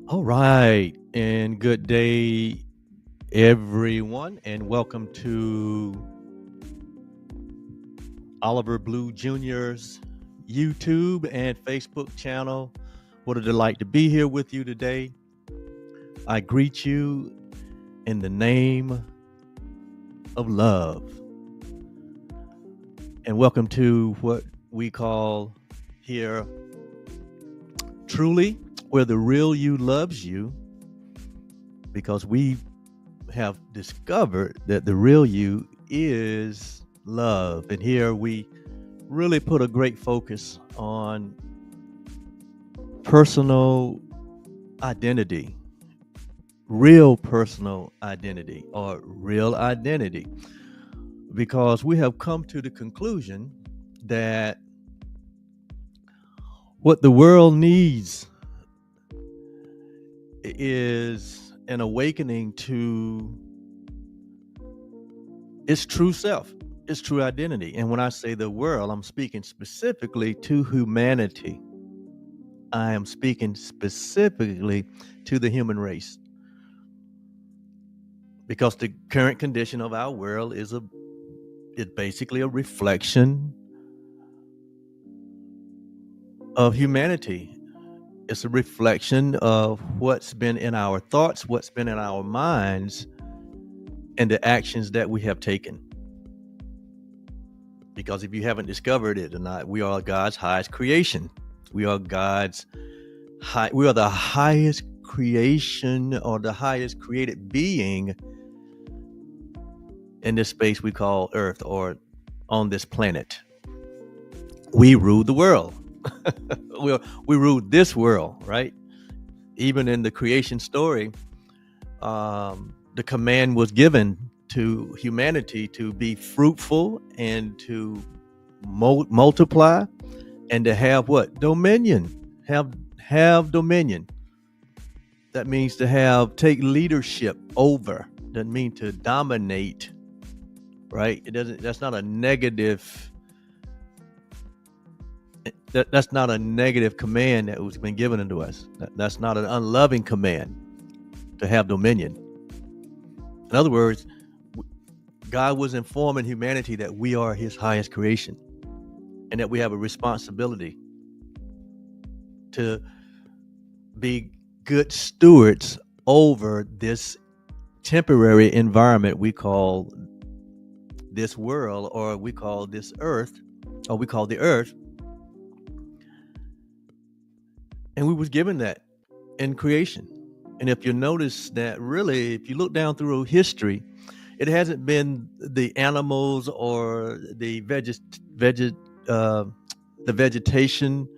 All right, and good day, everyone, and welcome to Oliver Blue Jr.'s YouTube and Facebook channel. What a delight to be here with you today. I greet you in the name of love, and welcome to what we call here truly where the real you loves you, because we have discovered that the real you is love. And here we really put a great focus on personal identity, real personal identity, or real identity, because we have come to the conclusion that what the world needs is an awakening to its true self, its true identity. And when I say the world, I'm speaking specifically to humanity. I am speaking specifically to the human race, because the current condition of our world is basically a reflection of humanity. It's a reflection of what's been in our thoughts, what's been in our minds, and the actions that we have taken. Because if you haven't discovered it or not, we are God's highest creation. We are we are the highest creation, or the highest created being in this space we call Earth, or on this planet. We rule the world. we rule this world, right? Even in the creation story, the command was given to humanity to be fruitful and to multiply and to have what? Dominion. Have dominion. That means to take leadership over. Doesn't mean to dominate, right? It doesn't. That's not a negative. That's not a negative command that was been given unto us. That's not an unloving command to have dominion. In other words, God was informing humanity that we are His highest creation, and that we have a responsibility to be good stewards over this temporary environment we call this world, or we call this earth, or we call the earth. And we was given that in creation. And if you notice that, really, if you look down through history, it hasn't been the animals or the vegetation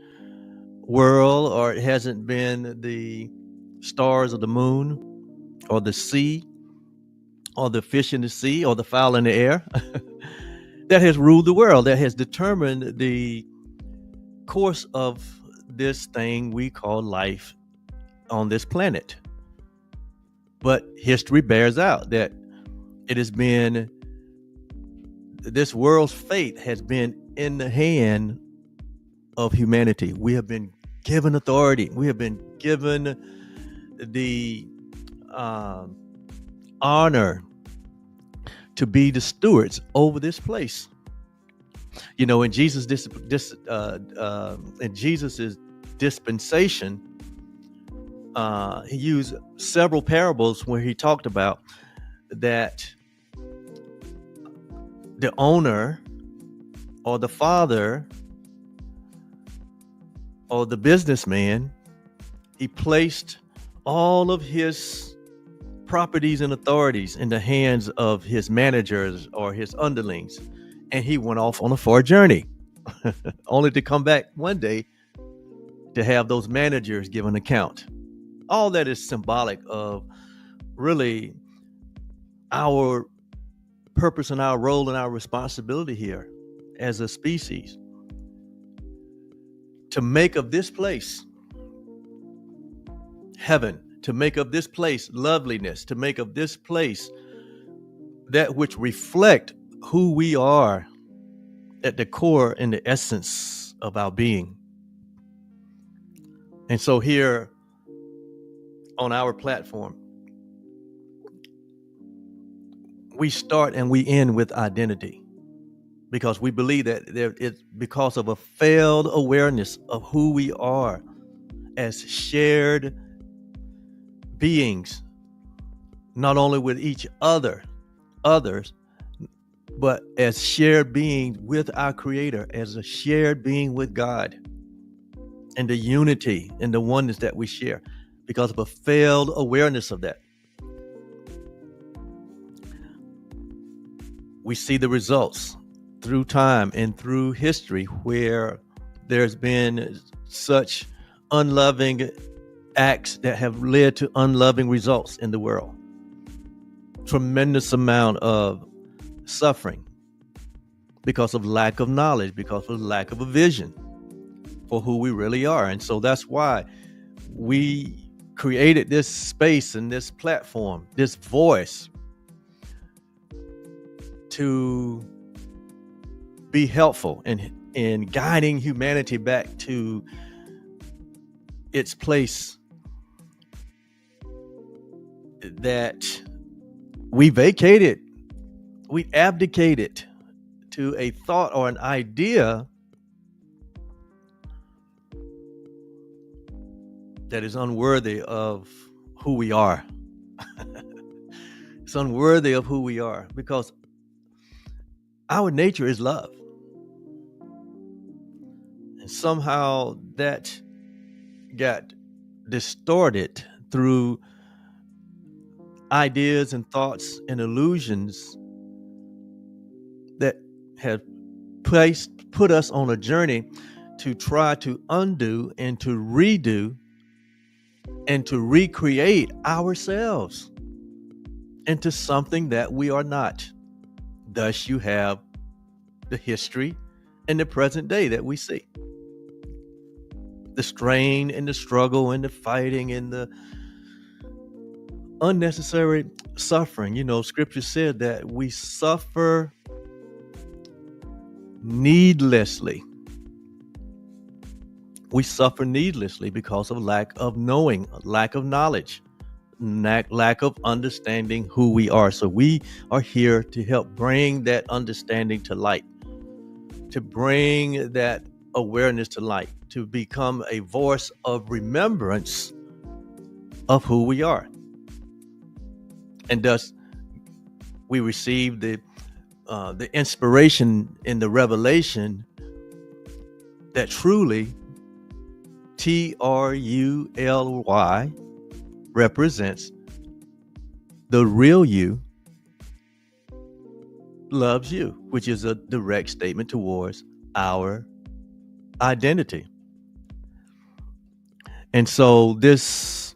world, or it hasn't been the stars of the moon, or the sea, or the fish in the sea, or the fowl in the air that has ruled the world, that has determined the course of this thing we call life on this planet. But history bears out that it has been, this world's fate has been in the hand of humanity. We have been given authority. We have been given the honor to be the stewards over this place. You know, in Jesus's dispensation, he used several parables where he talked about that the owner, or the father, or the businessman, he placed all of his properties and authorities in the hands of his managers or his underlings, and he went off on a far journey, only to come back one day to have those managers give an account. All that is symbolic of really our purpose and our role and our responsibility here as a species, to make of this place heaven, to make of this place loveliness, to make of this place that which reflect who we are at the core and the essence of our being. And so here on our platform, we start and we end with identity, because we believe that it's because of a failed awareness of who we are as shared beings, not only with each others, but as shared beings with our Creator, as a shared being with God, and the unity and the oneness that we share, because of a failed awareness of that. We see the results through time and through history where there's been such unloving acts that have led to unloving results in the world. Tremendous amount of suffering because of lack of knowledge, because of lack of a vision for who we really are. And so that's why we created this space and this platform, this voice, to be helpful in guiding humanity back to its place that we vacated, we abdicated to a thought or an idea that is unworthy of who we are. It's unworthy of who we are, because our nature is love. And somehow that got distorted through ideas and thoughts and illusions that have put us on a journey to try to undo and to redo and to recreate ourselves into something that we are not. Thus, you have the history and the present day that we see. The strain and the struggle and the fighting and the unnecessary suffering. You know, scripture said that we suffer needlessly. We suffer needlessly because of lack of knowing, lack of knowledge, lack of understanding who we are. So we are here to help bring that understanding to light, to bring that awareness to light, to become a voice of remembrance of who we are. And thus, we receive the inspiration in the revelation that truly TRULY represents the real you loves you, which is a direct statement towards our identity. And so this,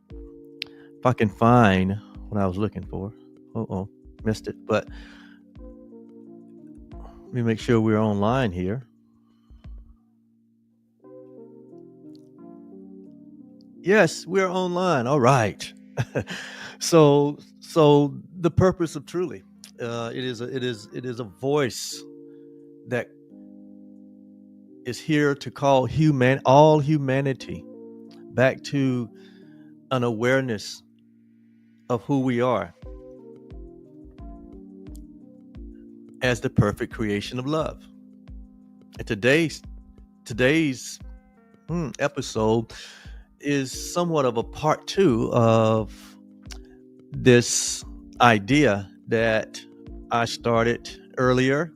if I can find what I was looking for, missed it, but let me make sure we're online here. Yes, we're online. All right. So the purpose of Truly, it is a voice that is here to call all humanity back to an awareness of who we are as the perfect creation of love. And today's episode is somewhat of a part 2 of this idea that I started earlier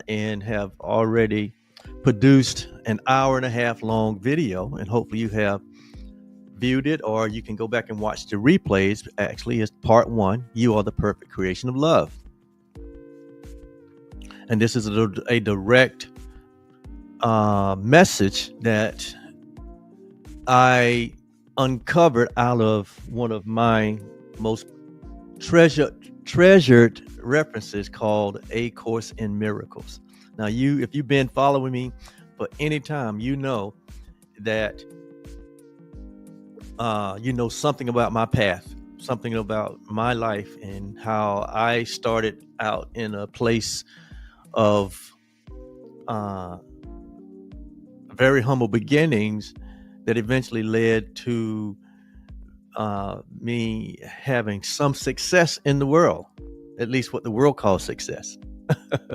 and have already produced an 1.5 hour long video, and hopefully you have viewed it, or you can go back and watch the replays. Actually, it's part 1, You Are the Perfect Creation of Love. And this is a direct message that I uncovered out of one of my most treasured references called A Course in Miracles. Now, if you've been following me for any time, you know that you know something about my path, something about my life, and how I started out in a place of very humble beginnings that eventually led to me having some success in the world, at least what the world calls success.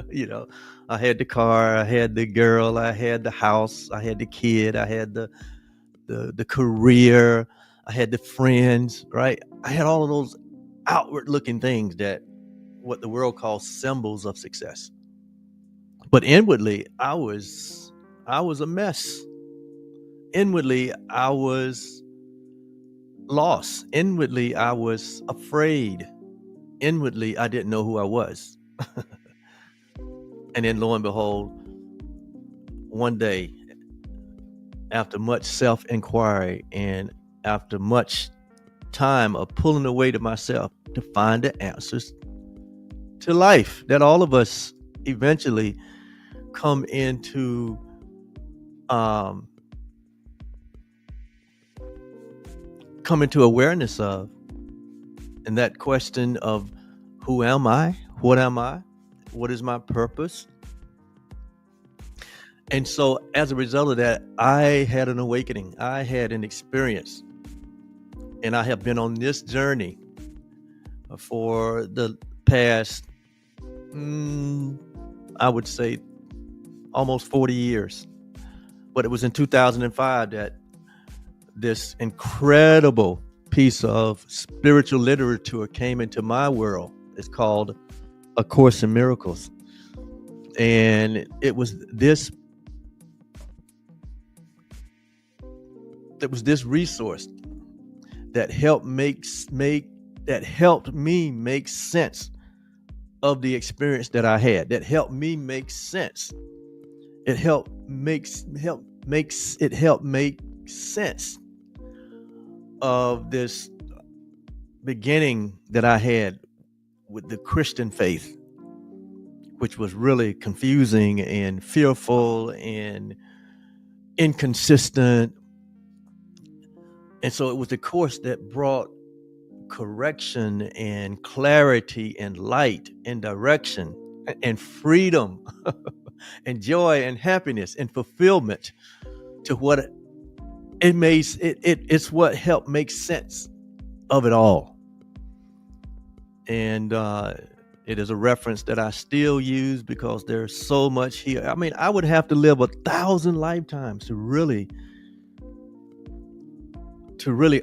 You know, I had the car, I had the girl, I had the house, I had the kid, I had the career, I had the friends, right? I had all of those outward looking things that what the world calls symbols of success. But inwardly, I was a mess. Inwardly, I was lost. Inwardly, I was afraid. Inwardly, I didn't know who I was. And then lo and behold, one day, after much self inquiry and after much time of pulling away to myself to find the answers to life that all of us eventually come into um, awareness of, and that question of who am I? What am I? What is my purpose? And so as a result of that, I had an awakening. I had an experience. And I have been on this journey for the past, I would say, almost 40 years. But it was in 2005 that this incredible piece of spiritual literature came into my world. It's called A Course in Miracles. And it was this resource that helped me make sense of the experience that I had. That helped me make sense. It helped make sense of this beginning that I had with the Christian faith, which was really confusing and fearful and inconsistent. And so it was the course that brought correction and clarity and light and direction and freedom and joy and happiness and fulfillment to what it's what helped make sense of it all. And it is a reference that I still use because there's so much here. I mean, I would have to live 1,000 lifetimes to really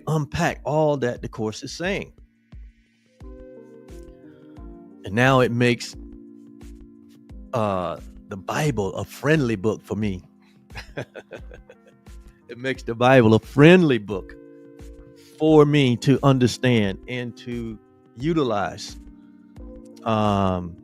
unpack all that the Course is saying. And now it makes the Bible a friendly book for me. It makes the Bible a friendly book for me to understand and to utilize. And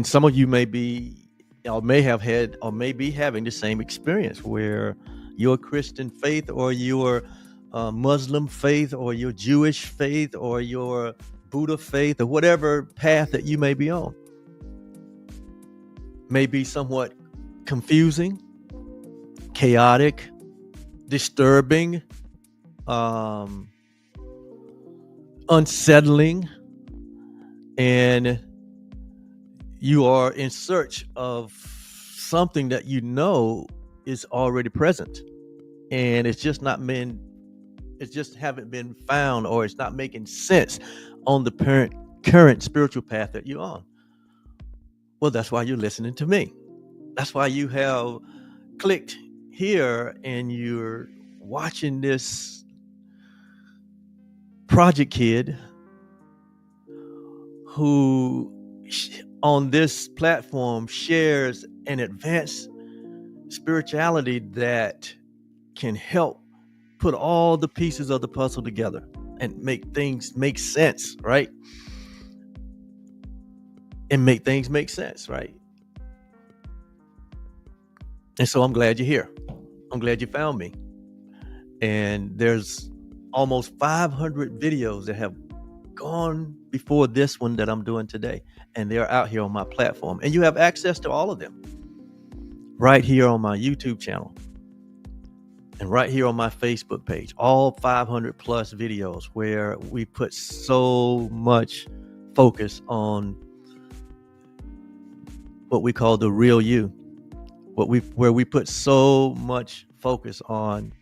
some of you may be having the same experience where your Christian faith or your Muslim faith or your Jewish faith or your Buddha faith or whatever path that you may be on may be somewhat confusing, chaotic, disturbing, unsettling, and you are in search of something that you know is already present, and it's just haven't been found, or it's not making sense on the current spiritual path that you're on. Well, that's why you're listening to me. That's why you have clicked here and you're watching this project kid who on this platform shares an advanced spirituality that can help put all the pieces of the puzzle together and make things make sense, right? And make things make sense, right? And so I'm glad you're here. I'm glad you found me. And there's almost 500 videos that have gone before this one that I'm doing today. And they're out here on my platform. And you have access to all of them right here on my YouTube channel and right here on my Facebook page. All 500 plus videos where we put so much focus on what we call the real you. Where we put so much focus on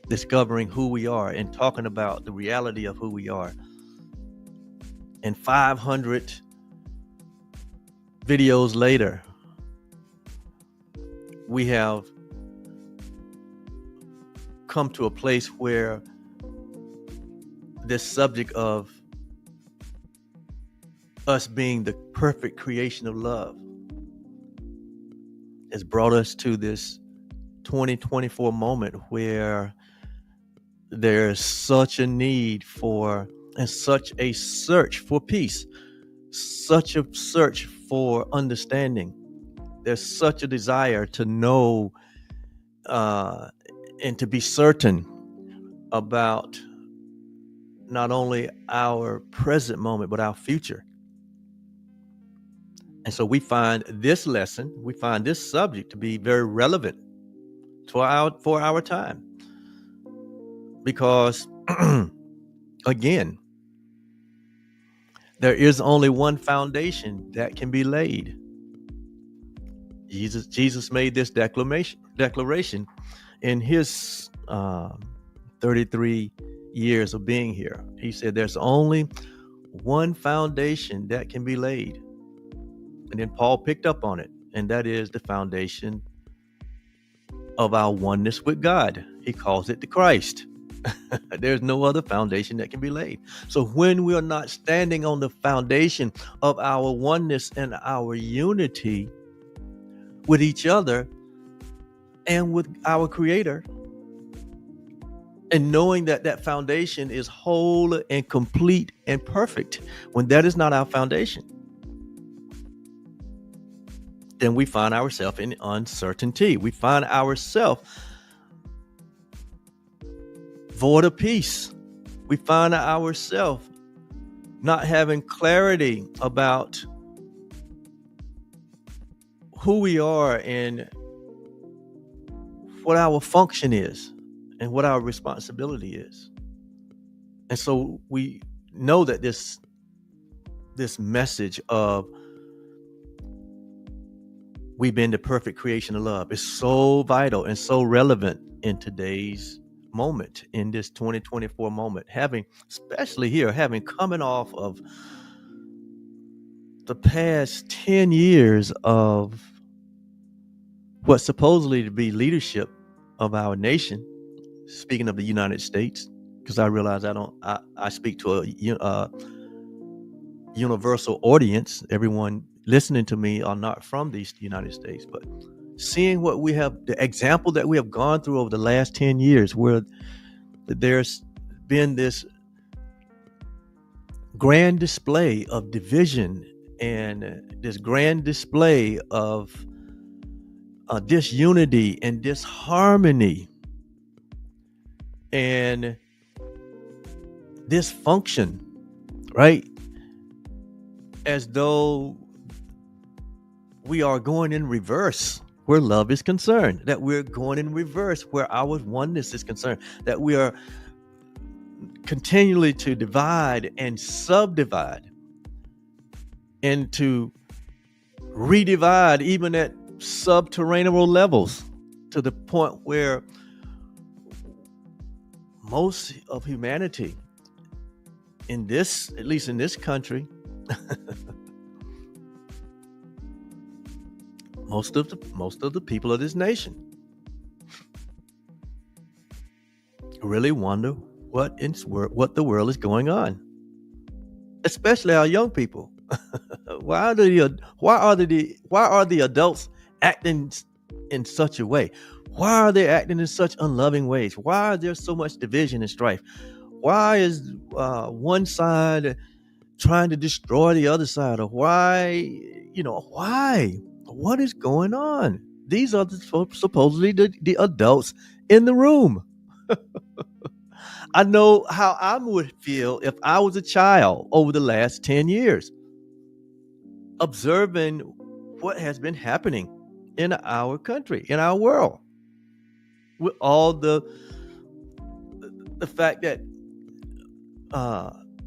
discovering who we are and talking about the reality of who we are. And 500 videos later, we have come to a place where this subject of us being the perfect creation of love has brought us to this 2024 moment where there's such a need for and such a search for peace, such a search for understanding. There's such a desire to know and to be certain about not only our present moment, but our future. And so we find this lesson, we find this subject to be very relevant for our time. Because, again, there is only one foundation that can be laid. Jesus made this declaration in his 33 years of being here. He said there's only one foundation that can be laid. And then Paul picked up on it, and that is the foundation of our oneness with God. He calls it the Christ. There's no other foundation that can be laid. So when we are not standing on the foundation of our oneness and our unity with each other and with our Creator, and knowing that that foundation is whole and complete and perfect, when that is not our foundation, then we find ourselves in uncertainty. We find ourselves void of peace. We find ourselves not having clarity about who we are and what our function is and what our responsibility is. And so we know that this message of we've been the perfect creation of love is so vital and so relevant in today's moment, in this 2024 moment, especially here, having coming off of the past 10 years of what supposedly to be leadership of our nation, speaking of the United States, because I realize I speak to a universal audience. Everyone listening to me are not from the United States, but seeing what we have, the example that we have gone through over the last 10 years, where there's been this grand display of division and this grand display of disunity and disharmony and dysfunction, right? As though we are going in reverse where love is concerned, that we're going in reverse where our oneness is concerned, that we are continually to divide and subdivide and to redivide even at subterranean levels, to the point where most of humanity in this, at least in this country, most of the people of this nation really wonder what the world is going on, especially our young people. Why are the adults acting in such a way? Why are they acting in such unloving ways? Why is there so much division and strife? Why is one side trying to destroy the other side? Or why? What is going on? These are supposedly the adults in the room. I know how I would feel if I was a child over the last 10 years, observing what has been happening in our country, in our world, with all the fact that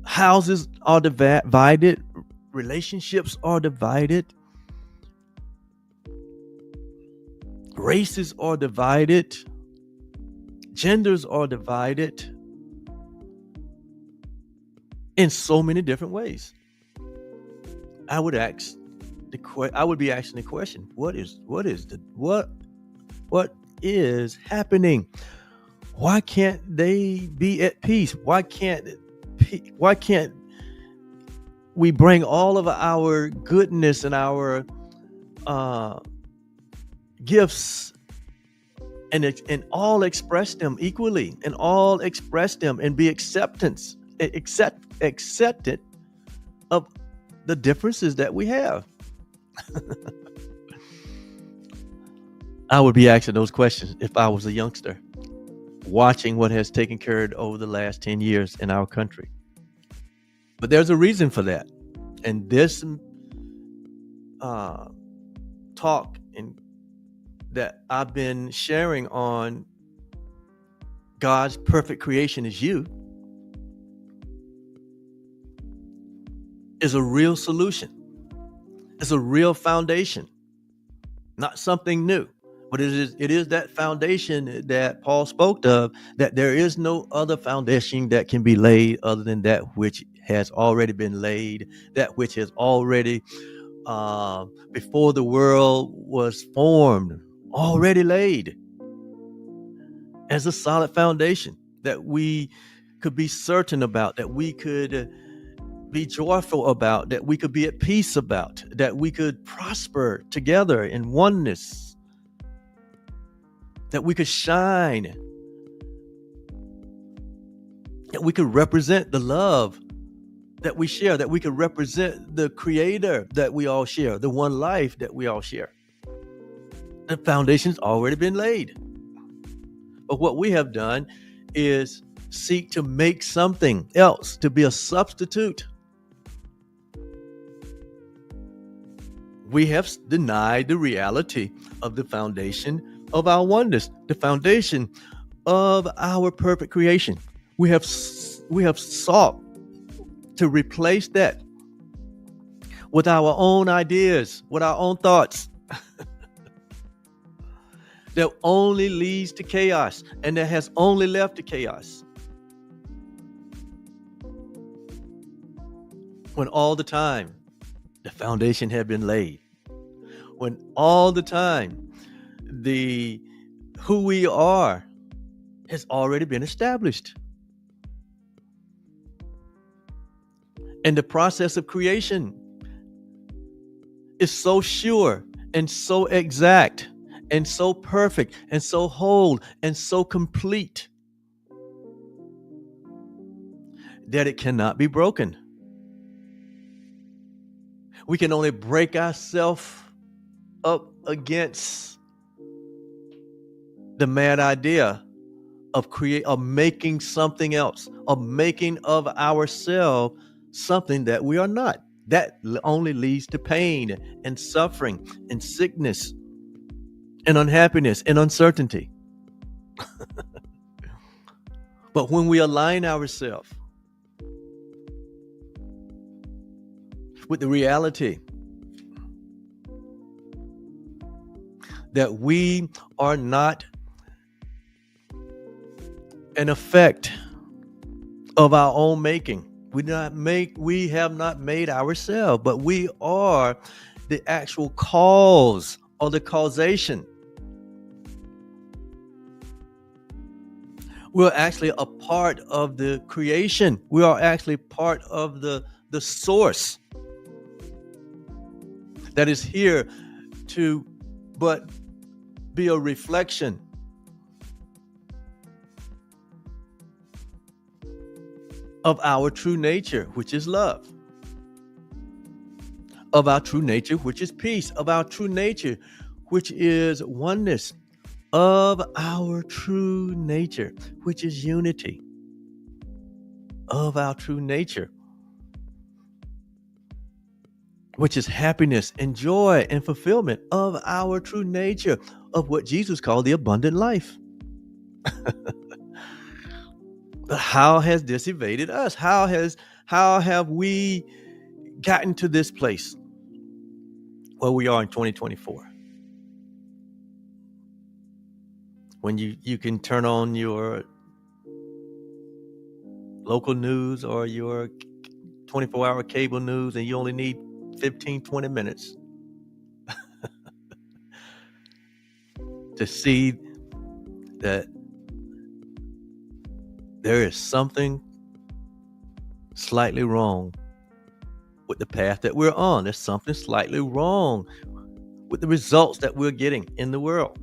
houses are divided, relationships are divided, races are divided, Genders are divided in so many different ways. I would be asking the question, what is happening? Why can't they be at peace? Why can't we bring all of our goodness and our gifts and all express them equally, and all express them and be accepted of the differences that we have? I would be asking those questions if I was a youngster watching what has taken care over the last 10 years in our country. But there's a reason for that. And this talk that I've been sharing on God's perfect creation is you is a real solution. It's a real foundation, not something new. But it is that foundation that Paul spoke of, that there is no other foundation that can be laid other than that which has already been laid, that which has already, before the world was formed, already laid as a solid foundation that we could be certain about, that we could be joyful about, that we could be at peace about, that we could prosper together in oneness, that we could shine, that we could represent the love that we share, that we could represent the Creator that we all share, the one life that we all share. The foundation's already been laid. But what we have done is seek to make something else, to be a substitute. We have denied the reality of the foundation of our oneness, the foundation of our perfect creation. We have sought to replace that with our own ideas, with our own thoughts. That only leads to chaos, and that has only left to chaos. When all the time the foundation had been laid, when all the time who we are has already been established. And the process of creation is so sure and so exact and so perfect and so whole and so complete that it cannot be broken. We can only break ourselves up against the mad idea of making something else, of making of ourselves something that we are not. That only leads to pain and suffering and sickness and unhappiness and uncertainty. But when we align ourselves with the reality that we are not an effect of our own making. We have not made ourselves, but we are the actual cause or the causation. We're actually a part of the creation. We are actually part of the source that is here to but be a reflection of our true nature, which is love, of our true nature, which is peace, of our true nature, which is oneness, of our true nature, which is unity, of our true nature, which is happiness and joy and fulfillment, of our true nature, of what Jesus called the abundant life. But how has this evaded us? How have we gotten to this place where we are in 2024? when you can turn on your local news or your 24-hour cable news and you only need 15-20 minutes to see that there is something slightly wrong with the path that we're on. There's something slightly wrong with the results that we're getting in the world.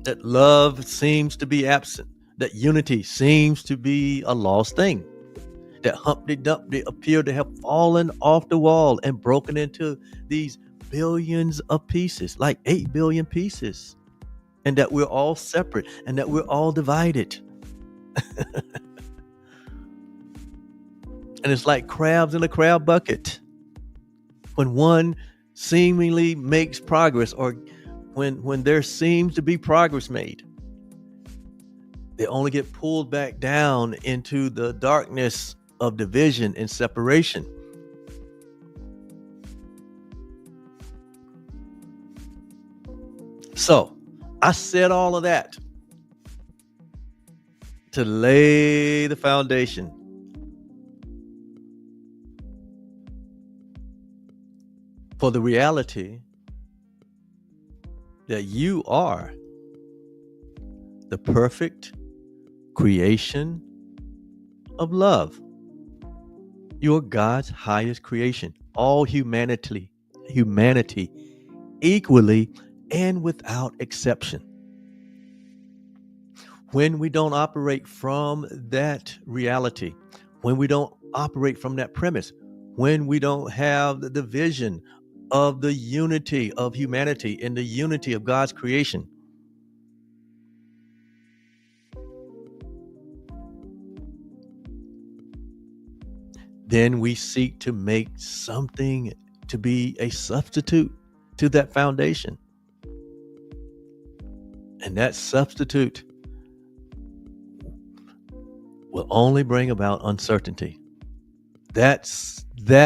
That love seems to be absent. That unity seems to be a lost thing. That Humpty Dumpty appeared to have fallen off the wall and broken into these billions of pieces, like 8 billion pieces. And that we're all separate and that we're all divided. And it's like crabs in a crab bucket. When one seemingly makes progress, or when there seems to be progress made, they only get pulled back down into the darkness of division and separation. So I said all of that to lay the foundation for the reality that you are the perfect creation of love. You're God's highest creation. All humanity equally and without exception. When we don't operate from that reality, when we don't operate from that premise, when we don't have the vision of the unity of humanity and the unity of God's creation, then we seek to make something to be a substitute to that foundation. And that substitute will only bring about uncertainty. That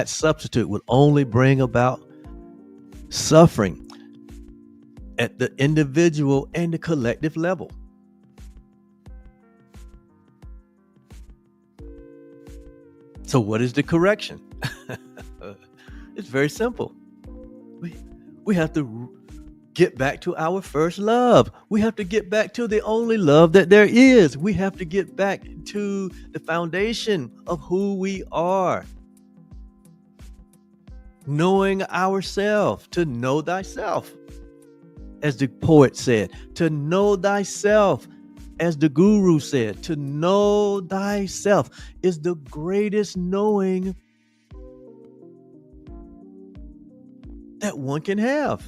substitute will only bring about suffering at the individual and the collective level. So what is the correction? It's very simple. We have to get back to our first love. We have to get back to the only love that there is. We have to get back to the foundation of who we are. Knowing ourselves, to know thyself, as the poet said, to know thyself, as the guru said, to know thyself is the greatest knowing that one can have.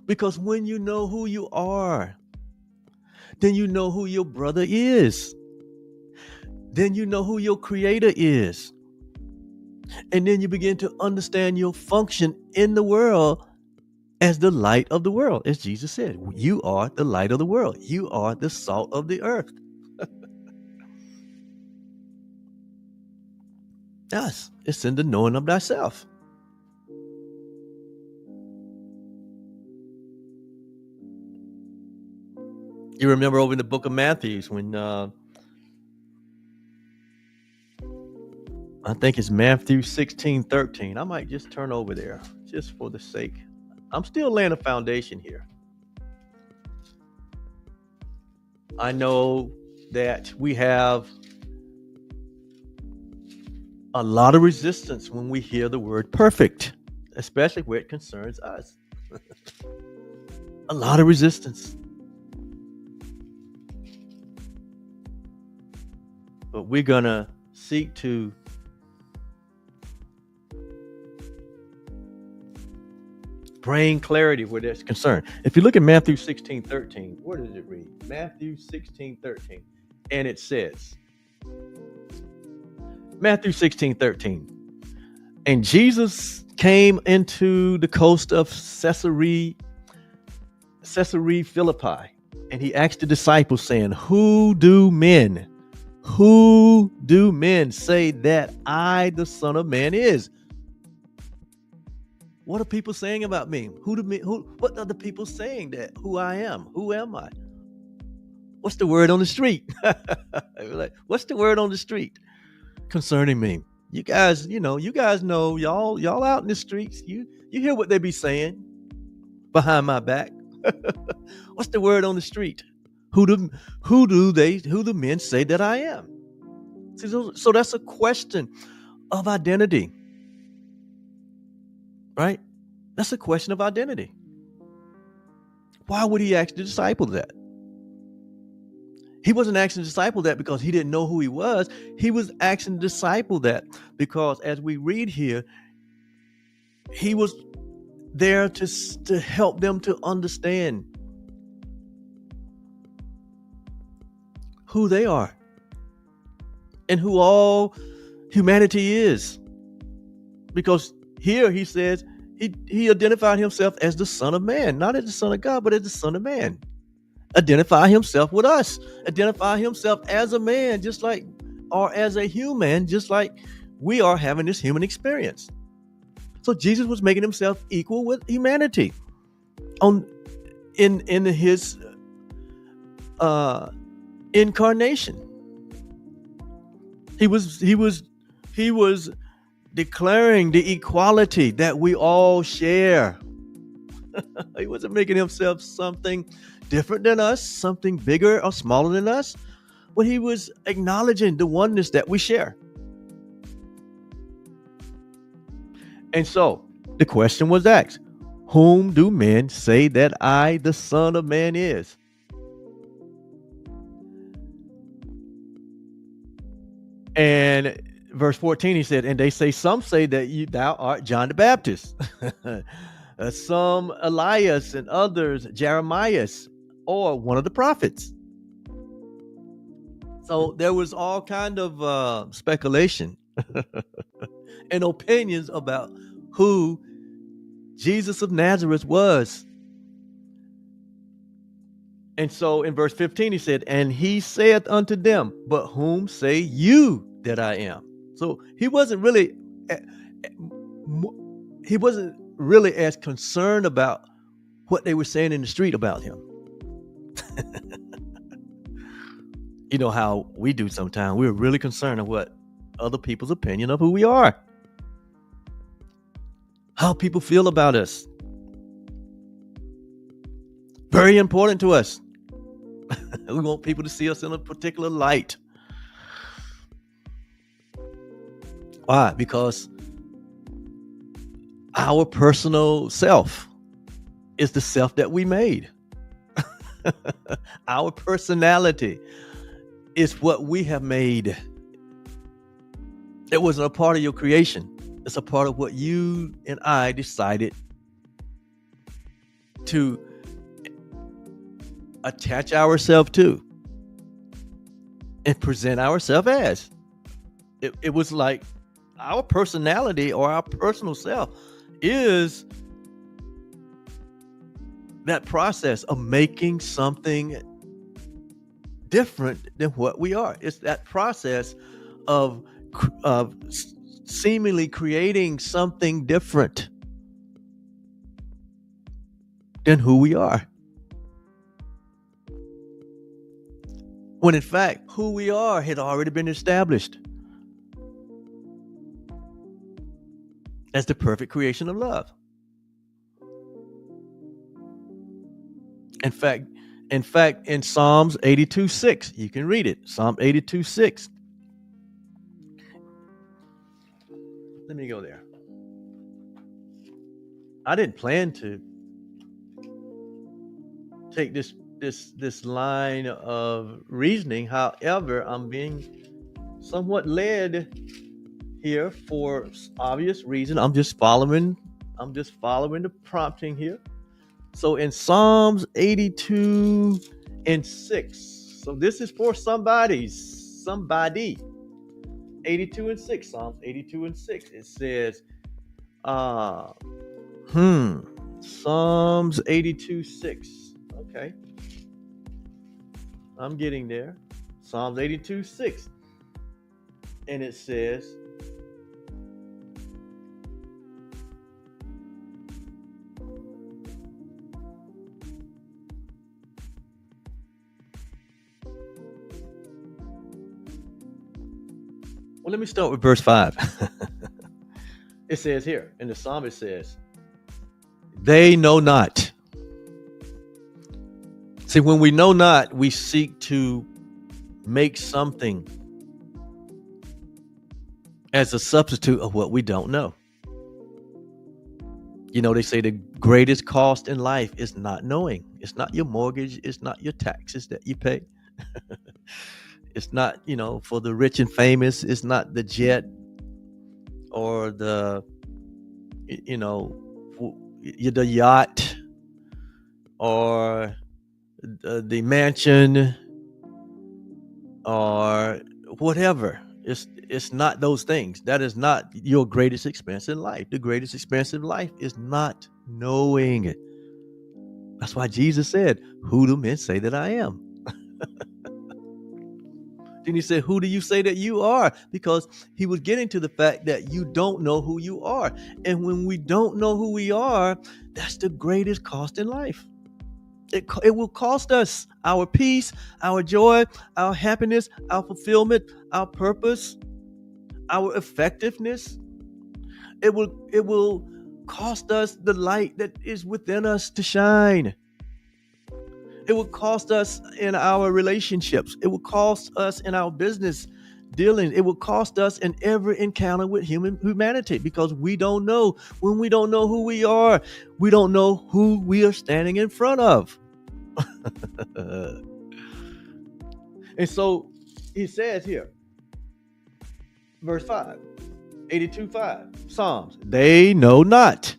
Because when you know who you are, then you know who your brother is. Then you know who your creator is. And then you begin to understand your function in the world as the light of the world. As Jesus said, you are the light of the world. You are the salt of the earth. Yes, it's in the knowing of thyself. You remember over in the book of Matthew when I think it's Matthew 16:13. I might just turn over there just for the sake. I'm still laying a foundation here. I know that we have a lot of resistance when we hear the word perfect, especially where it concerns us. A lot of resistance. But we're going to seek to bring clarity where that's concerned. If you look at Matthew 16:13, where does it read? Matthew 16:13. And it says, Matthew 16:13. And Jesus came into the coast of Caesarea Philippi, and he asked the disciples, saying, Who do men say that I, the Son of Man, is? What are people saying about me? What are the people saying that who I am? Who am I? What's the word on the street? Like, what's the word on the street concerning me? You guys, you guys know, y'all out in the streets. You hear what they be saying behind my back. What's the word on the street? Who do the men say that I am? See, so that's a question of identity, right? That's a question of identity. Why would he ask the disciples that? He wasn't asking the disciple that because he didn't know who he was. He was asking the disciple that because, as we read here, he was there to help them to understand who they are and who all humanity is. Because here he says he identified himself as the Son of Man, not as the Son of God, but as the Son of Man. Identify himself with us, identify himself as a man, just like, or as a human, just like we are having this human experience. So Jesus was making himself equal with humanity in his incarnation. He was declaring the equality that we all share. He wasn't making himself something different than us, something bigger or smaller than us, but he was acknowledging the oneness that we share. And so the question was asked, whom do men say that I, the Son of Man, is? And verse 14, he said, and they say, some say that thou art John the Baptist, some Elias, and others Jeremiah, or one of the prophets. So there was all kind of speculation and opinions about who Jesus of Nazareth was. And so in verse 15, he said, and he saith unto them, but whom say you that I am? So he wasn't really as concerned about what they were saying in the street about him. You know how we do sometimes. We're really concerned with what other people's opinion of who we are, how people feel about us. Very important to us. We want people to see us in a particular light. Why? Because our personal self is the self that we made. Our personality is what we have made. It wasn't a part of your creation. It's a part of what you and I decided to attach ourselves to and present ourselves as. It was like our personality or our personal self is that process of making something different than what we are. It's that process of seemingly creating something different than who we are. When in fact, who we are had already been established as the perfect creation of love. In fact, in Psalms 82:6, you can read it. Psalm 82:6. Let me go there. I didn't plan to take this line of reasoning. However, I'm being somewhat led here for obvious reason. I'm just following the prompting here. So in Psalms 82:6. So this is for somebody. 82:6. Psalms 82:6. It says, Psalms 82:6. Okay. I'm getting there. Psalms 82:6. And it says, Well, let me start with verse 5. It says here, and the psalmist says, they know not. See, when we know not, we seek to make something as a substitute of what we don't know. You know, they say the greatest cost in life is not knowing. It's not your mortgage. It's not your taxes that you pay. It's not, for the rich and famous. It's not the jet or the yacht or the mansion or whatever. It's not those things. That is not your greatest expense in life. The greatest expense in life is not knowing. That's why Jesus said, who do men say that I am? Then he said, who do you say that you are? Because he was getting to the fact that you don't know who you are. And when we don't know who we are, that's the greatest cost in life. It will cost us our peace, our joy, our happiness, our fulfillment, our purpose, our effectiveness. It will cost us the light that is within us to shine. It will cost us in our relationships. It will cost us in our business dealings. It will cost us in every encounter with humanity, because we don't know. When we don't know who we are, we don't know who we are standing in front of. And so he says here, verse 5, 82:5, Psalms, they know not,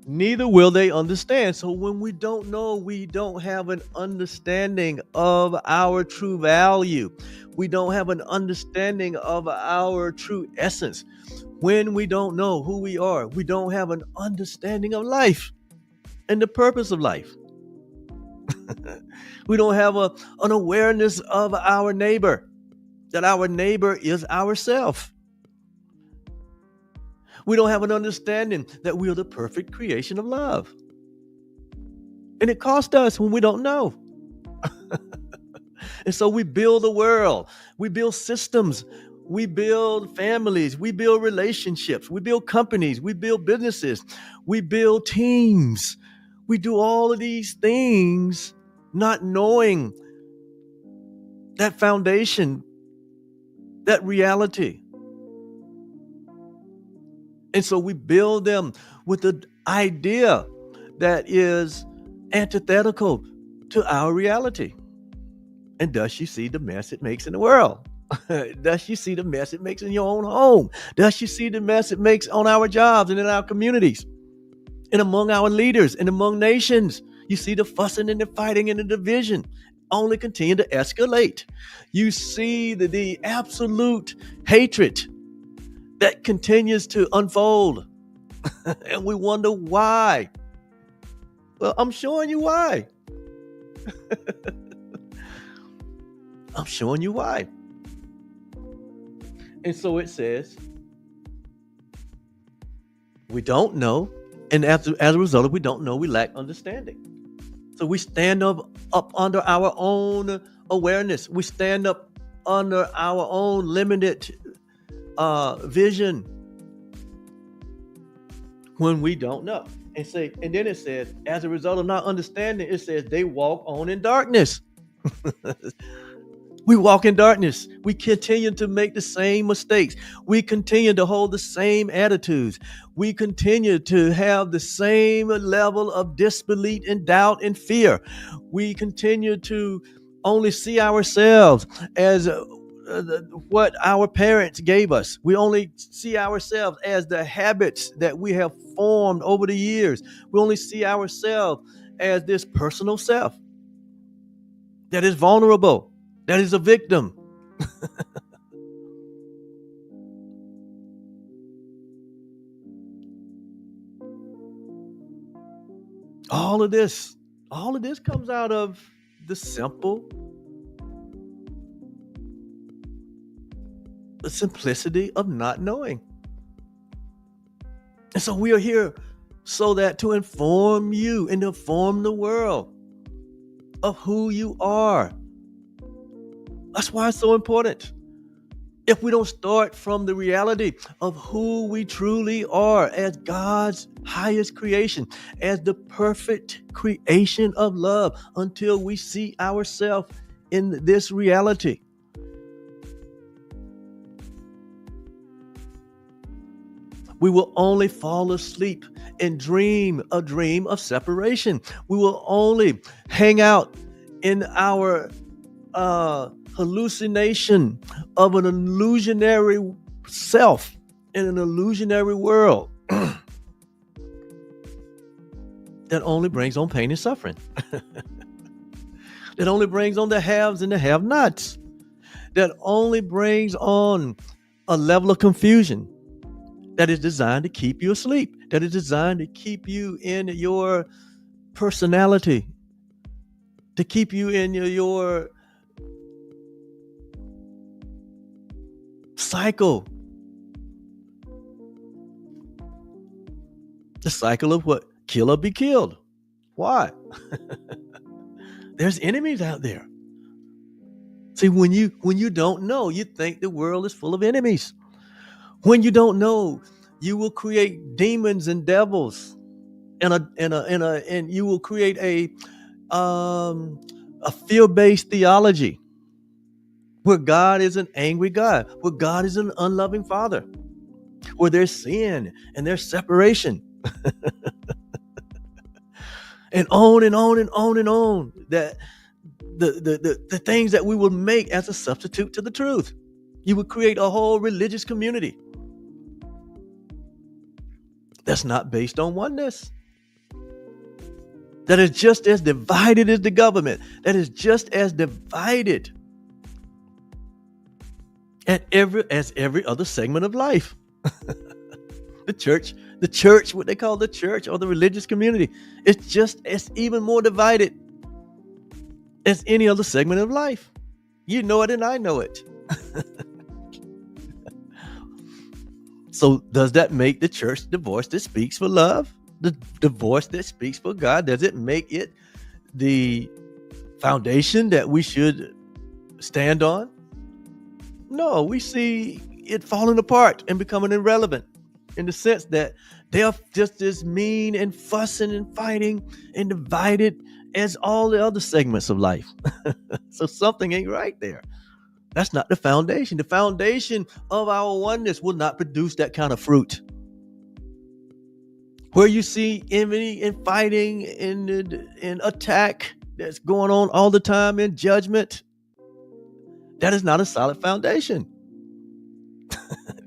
neither will they understand. So when we don't know, we don't have an understanding of our true value. We don't have an understanding of our true essence. When we don't know who we are, we don't have an understanding of life and the purpose of life. We don't have an awareness of our neighbor, that our neighbor is ourself. We don't have an understanding that we are the perfect creation of love. And it costs us when we don't know. And so we build a world, we build systems, we build families, we build relationships, we build companies, we build businesses, we build teams. We do all of these things not knowing that foundation, that reality. And so we build them with the idea that is antithetical to our reality. And thus you see the mess it makes in the world. Thus you see the mess it makes in your own home. Thus you see the mess it makes on our jobs and in our communities and among our leaders and among nations. You see the fussing and the fighting and the division only continue to escalate. You see the absolute hatred that continues to unfold. And we wonder why. Well, I'm showing you why. I'm showing you why. And so it says, we don't know. And as a result of we don't know, we lack understanding. So we stand up under our own awareness. We stand up under our own limited vision when we don't know. And then it says, as a result of not understanding, it says they walk on in darkness. We walk in darkness. We continue to make the same mistakes. We continue to hold the same attitudes. We continue to have the same level of disbelief and doubt and fear. We continue to only see ourselves as what our parents gave us. We only see ourselves as the habits that we have formed over the years. We only see ourselves as this personal self that is vulnerable, that is a victim. All of this comes out of the simplicity of not knowing. And so we are here so that to inform you and inform the world of who you are. That's why it's so important. if we don't start from the reality of who we truly are as God's highest creation, as the perfect creation of love, until we see ourselves in this reality. We will only fall asleep and dream a dream of separation. We will only hang out in our hallucination of an illusionary self in an illusionary world that only brings on pain and suffering. That only brings on the haves and the have-nots. That only brings on a level of confusion that is designed to keep you asleep, that is designed to keep you in your personality, to keep you in your cycle. The cycle of what? Kill or be killed. Why? There's enemies out there. See, when you don't know, you think the world is full of enemies. When you don't know, you will create demons and devils, and you will create a fear-based theology where God is an angry God, where God is an unloving Father, where there's sin and there's separation, and on and on and on and on. That the things that we will make as a substitute to the truth. You would create a whole religious community that's not based on oneness, that is just as divided as the government, that is just as divided as every other segment of life. The church, what they call the church or the religious community, it's just as even more divided as any other segment of life. You know it and I know it. So does that make the church the voice that speaks for love? The voice that speaks for God? Does it make it the foundation that we should stand on? No, we see it falling apart and becoming irrelevant, in the sense that they are just as mean and fussing and fighting and divided as all the other segments of life. So something ain't right there. That's not the foundation. The foundation of our oneness will not produce that kind of fruit. Where you see envy and fighting and attack that's going on all the time, in judgment, that is not a solid foundation.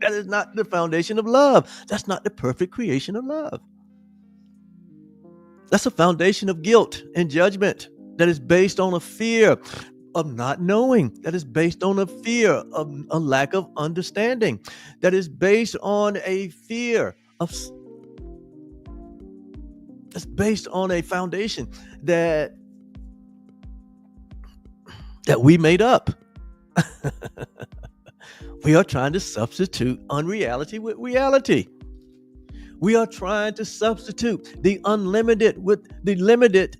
That is not the foundation of love. That's not the perfect creation of love. That's a foundation of guilt and judgment that is based on a fear of not knowing, that is based on a fear of a lack of understanding, that is based on a fear of, that's based on a foundation that we made up. We are trying to substitute unreality with reality. We are trying to substitute the unlimited with the limited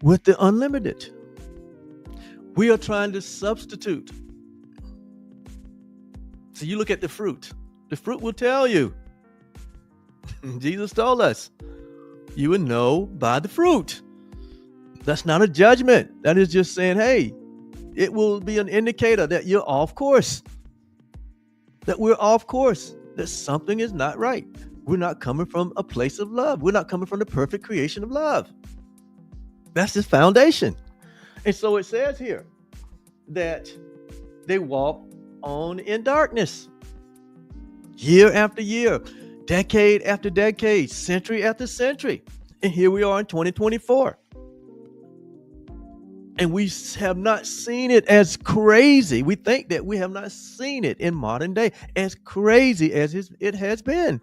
with the unlimited. We are trying to substitute. So you look at the fruit. The fruit will tell you. Jesus told us, you would know by the fruit. That's not a judgment. That is just saying, hey, it will be an indicator that you're off course. That we're off course. That something is not right. We're not coming from a place of love. We're not coming from the perfect creation of love. That's the foundation. And so it says here that they walk on in darkness. Year after year, decade after decade, century after century. And here we are in 2024. And we have not seen it as crazy. We think that we have not seen it in modern day as crazy as it has been.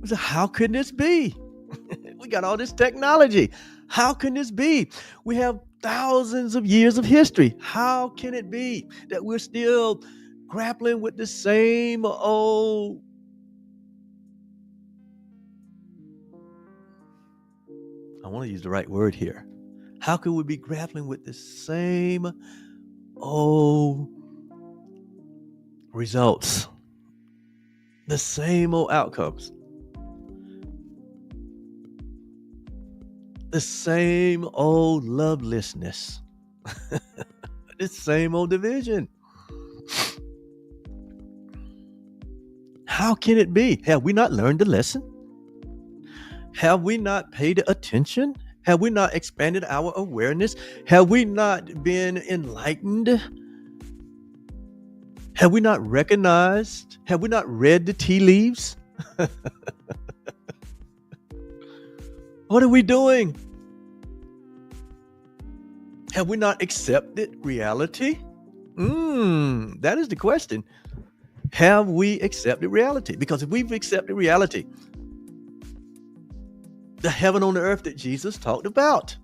So how could this be? We got all this technology. How can this be? We have thousands of years of history. How can it be that we're still grappling with the same old I want to use the right word here. How could we be grappling with the same old results, the same old outcomes, the same old lovelessness, the same old division? How can it be? Have we not learned the lesson? Have we not paid attention? Have we not expanded our awareness? Have we not been enlightened? Have we not recognized? Have we not read the tea leaves? What are we doing? Have we not accepted reality? That is the question. Have we accepted reality? Because if we've accepted reality, the heaven on the earth that Jesus talked about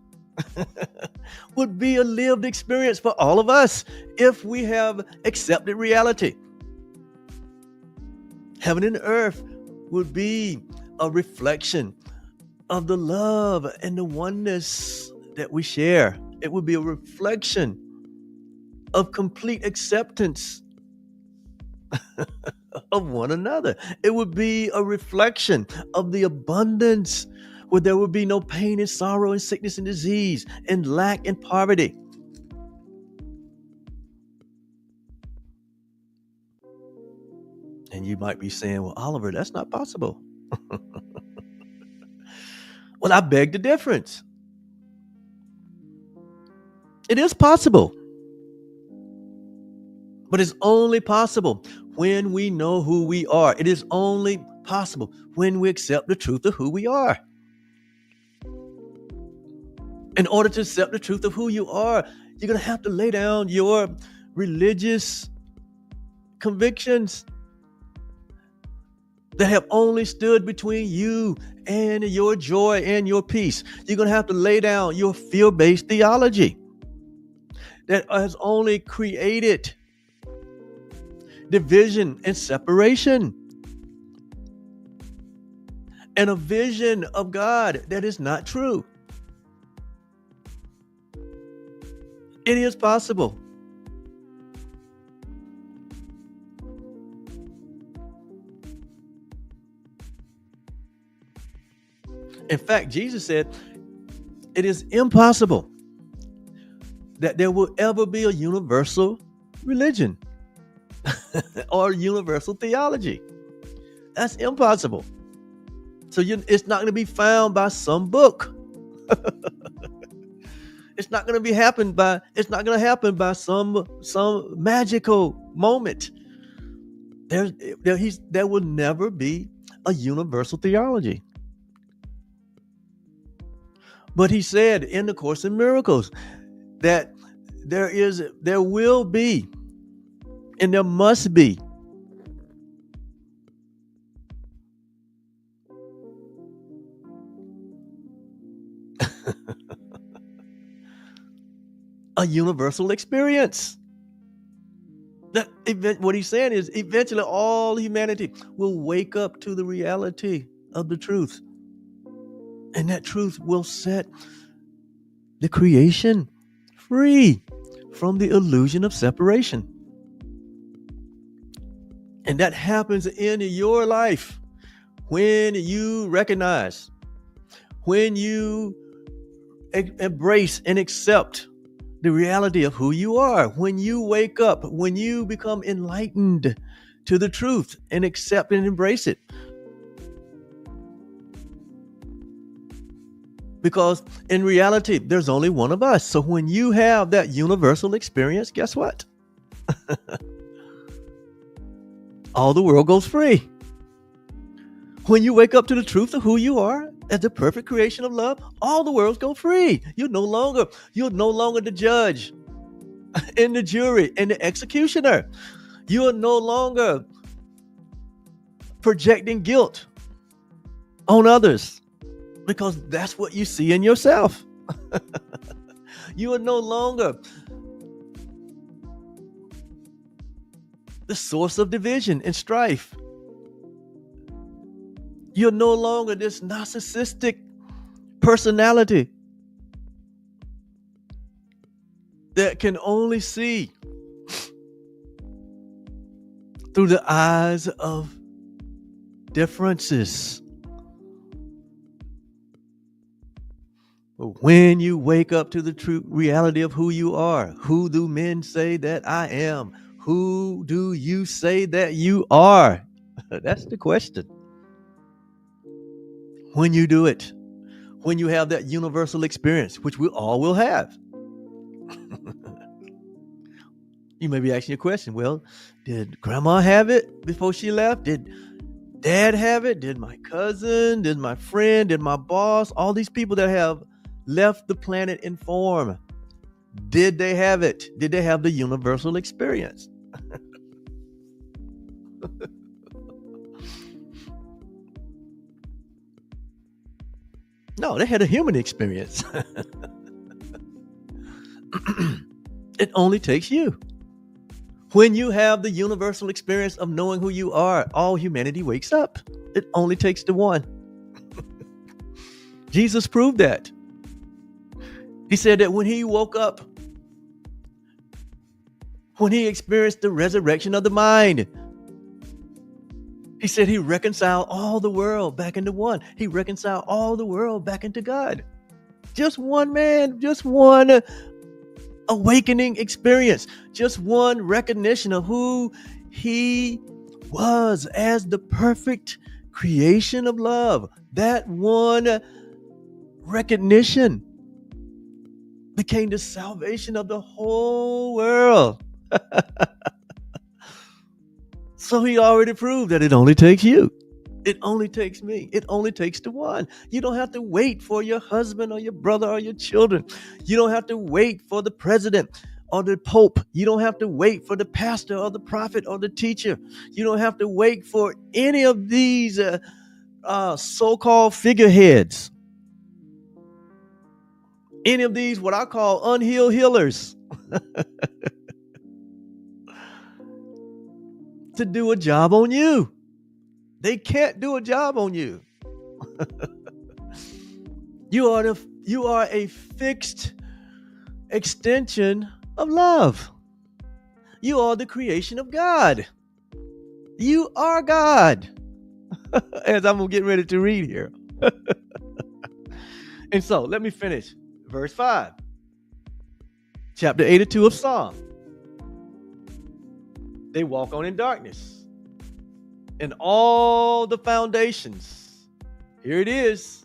would be a lived experience for all of us if we have accepted reality. Heaven and earth would be a reflection of the love and the oneness that we share. It would be a reflection of complete acceptance of one another. It would be a reflection of the abundance where there would be no pain and sorrow and sickness and disease and lack and poverty. And you might be saying, well, Oliver, that's not possible. Well, I beg the difference. It is possible. But it's only possible when we know who we are. It is only possible when we accept the truth of who we are. In order to accept the truth of who you are, you're going to have to lay down your religious convictions that have only stood between you and your joy and your peace. You're going to have to lay down your fear-based theology that has only created division and separation, and a vision of God that is not true. It is possible. In fact, Jesus said, it is impossible that there will ever be a universal religion or universal theology. That's impossible. So it's not going to be found by some book. It's not going to happen by some magical moment. There will never be a universal theology. But he said in the Course in Miracles that there will be, and there must be, a universal experience. What he's saying is eventually all humanity will wake up to the reality of the truth. And that truth will set the creation free from the illusion of separation. And that happens in your life when you recognize, when you embrace and accept the reality of who you are, when you wake up, when you become enlightened to the truth and accept and embrace it. Because in reality, there's only one of us. So when you have that universal experience, guess what? All the world goes free. When you wake up to the truth of who you are as the perfect creation of love, all the worlds go free. You're no longer the judge and the jury and the executioner. You are no longer projecting guilt on others, because that's what you see in yourself. You are no longer the source of division and strife. You're no longer this narcissistic personality that can only see through the eyes of differences. But when you wake up to the true reality of who you are, who do men say that I am? Who do you say that you are? That's the question. When you do it, when you have that universal experience, which we all will have, you may be asking a question. Well, did grandma have it before she left? Did dad have it? Did my cousin? Did my friend? Did my boss? All these people that have left the planet in form, did they have it? Did they have the universal experience? No, they had a human experience. It only takes you. When you have the universal experience of knowing who you are, all humanity wakes up. It only takes the one. Jesus proved that. He said that when he woke up, when he experienced the resurrection of the mind, he said he reconciled all the world back into one. He reconciled all the world back into God. Just one man, just one awakening experience, just one recognition of who he was as the perfect creation of love. That one recognition became the salvation of the whole world. So he already proved that it only takes you. It only takes me. It only takes the one. You don't have to wait for your husband or your brother or your children. You don't have to wait for the president or the pope. You don't have to wait for the pastor or the prophet or the teacher. You don't have to wait for any of these so-called figureheads. Any of these, what I call unhealed healers, to do a job on you. They can't do a job on you. You are a fixed extension of love. You are the creation of God. You are God. As I'm getting ready to read here. And so let me finish. Verse 5. Chapter 82 of Psalm. They walk on in darkness. And all the foundations. Here it is.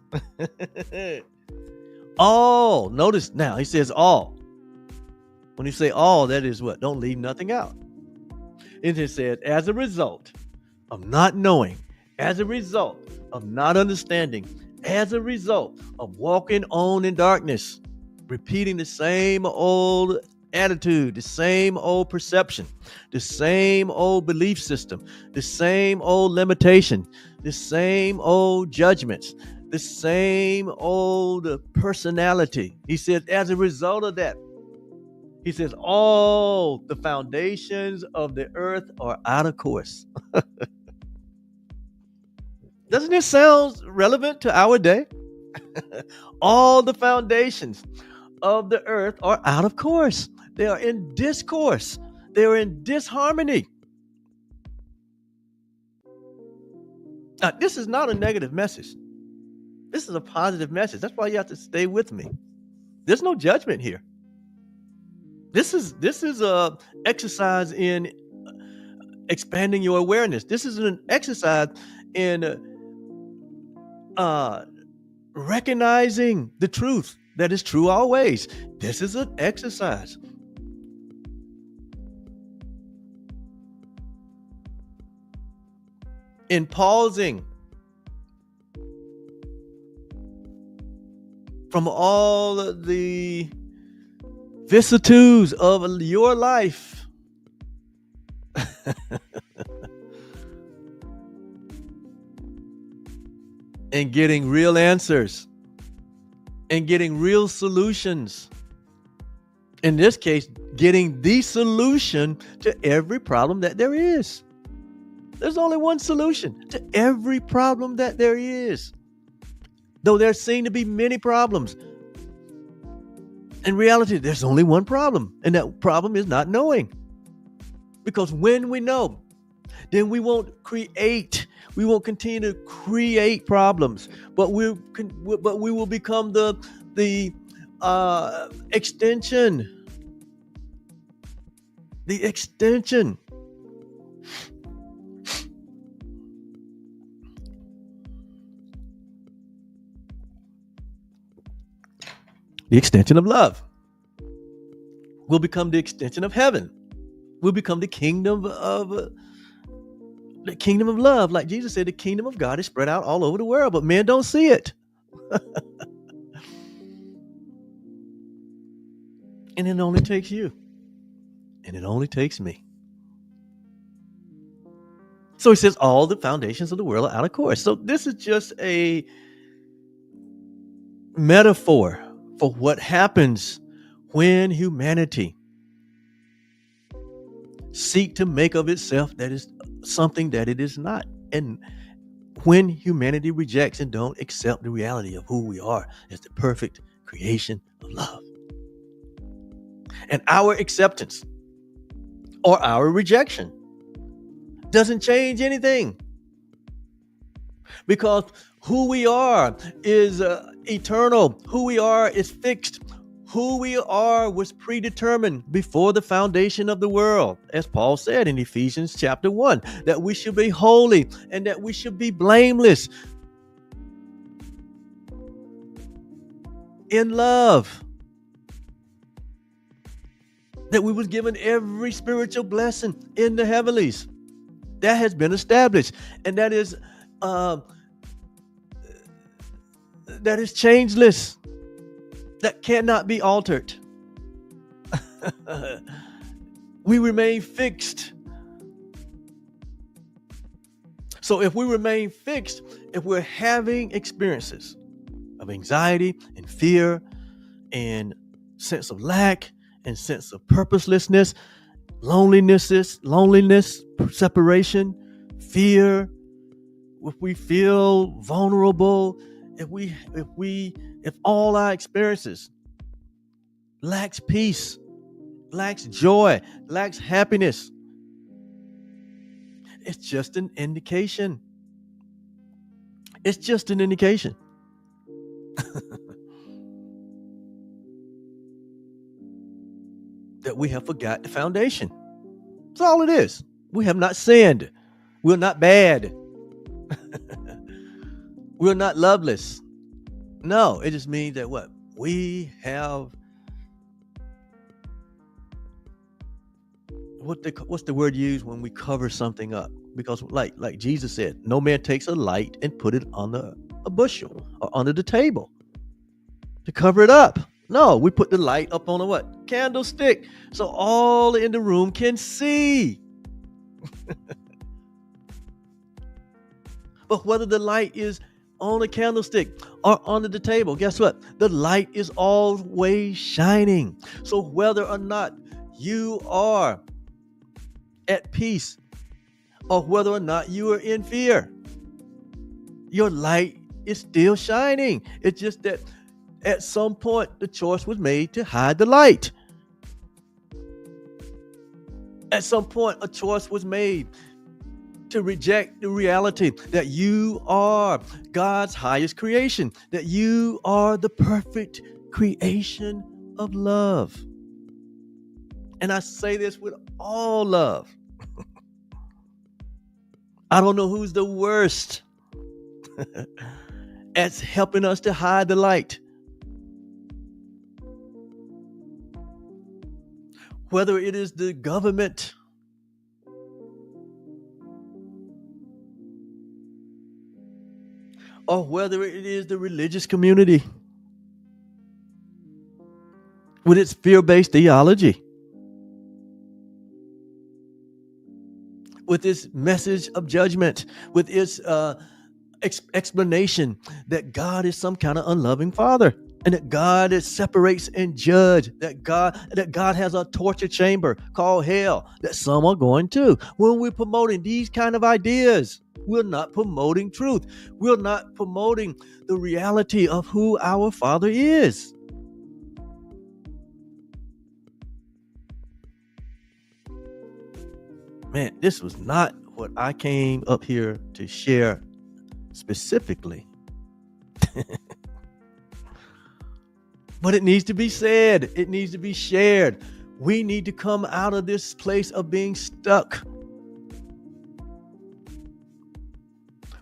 All. Notice now, he says all. When you say all, that is what? Don't leave nothing out. And it said, as a result of not knowing, as a result of not understanding, as a result of walking on in darkness, repeating the same old attitude, the same old perception, the same old belief system, the same old limitation, the same old judgments, the same old personality. He said, as a result of that, he says, all the foundations of the earth are out of course. Doesn't this sound relevant to our day? All the foundations of the earth are out of course. They are in discourse. They are in disharmony. Now, this is not a negative message. This is a positive message. That's why you have to stay with me. There's no judgment here. This is a exercise in expanding your awareness. This is an exercise in recognizing the truth that is true always. This is an exercise in pausing from all the vicissitudes of your life and getting real answers and getting real solutions. In this case, getting the solution to every problem that there is. There's only one solution to every problem that there is. Though there seem to be many problems, In reality, there's only one problem, and that problem is not knowing. Because when we know, then we won't continue to create problems, but we will become the extension. The extension. The extension of love. We'll become the extension of heaven. We'll become the kingdom of love. Like Jesus said, the kingdom of God is spread out all over the world, but men don't see it. And it only takes you. And it only takes me. So he says all the foundations of the world are out of course. So this is just a metaphor for what happens when humanity seek to make of itself that is something that it is not. And when humanity rejects and don't accept the reality of who we are as the perfect creation of love. And our acceptance or our rejection doesn't change anything, because who we are is eternal. Who we are is fixed. Who we are was predetermined before the foundation of the world, as Paul said in Ephesians chapter 1, that we should be holy and that we should be blameless in love, that we was given every spiritual blessing in the heavenlies. That has been established, and that is changeless. That cannot be altered. We remain fixed. So if we remain fixed, if we're having experiences of anxiety and fear and sense of lack and sense of purposelessness, loneliness, separation, fear, if we feel vulnerable, if all our experiences lacks peace, lacks joy, lacks happiness, it's just an indication. It's just an indication. That we have forgot the foundation. That's all it is. We have not sinned. We're not bad. We're not loveless. No, it just means that what? We have what's the word used when we cover something up? Because like Jesus said, no man takes a light and put it on a bushel or under the table to cover it up. No, we put the light up on a what? Candlestick. So all in the room can see. But whether the light is on a candlestick or under the table, guess what? The light is always shining. So whether or not you are at peace or whether or not you are in fear, your light is still shining. It's just that at some point the choice was made to hide the light. At some point a choice was made to reject the reality that you are God's highest creation, that you are the perfect creation of love. And I say this with all love. I don't know who's the worst at helping us to hide the light. Whether it is the government, or whether it is the religious community with its fear-based theology, with its message of judgment, with its explanation that God is some kind of unloving father, and that God is separates and judge, that God has a torture chamber called hell that some are going to. When we're promoting these kind of ideas, we're not promoting truth. We're not promoting the reality of who our Father is. Man, this was not what I came up here to share specifically. But it needs to be said. It needs to be shared. We need to come out of this place of being stuck.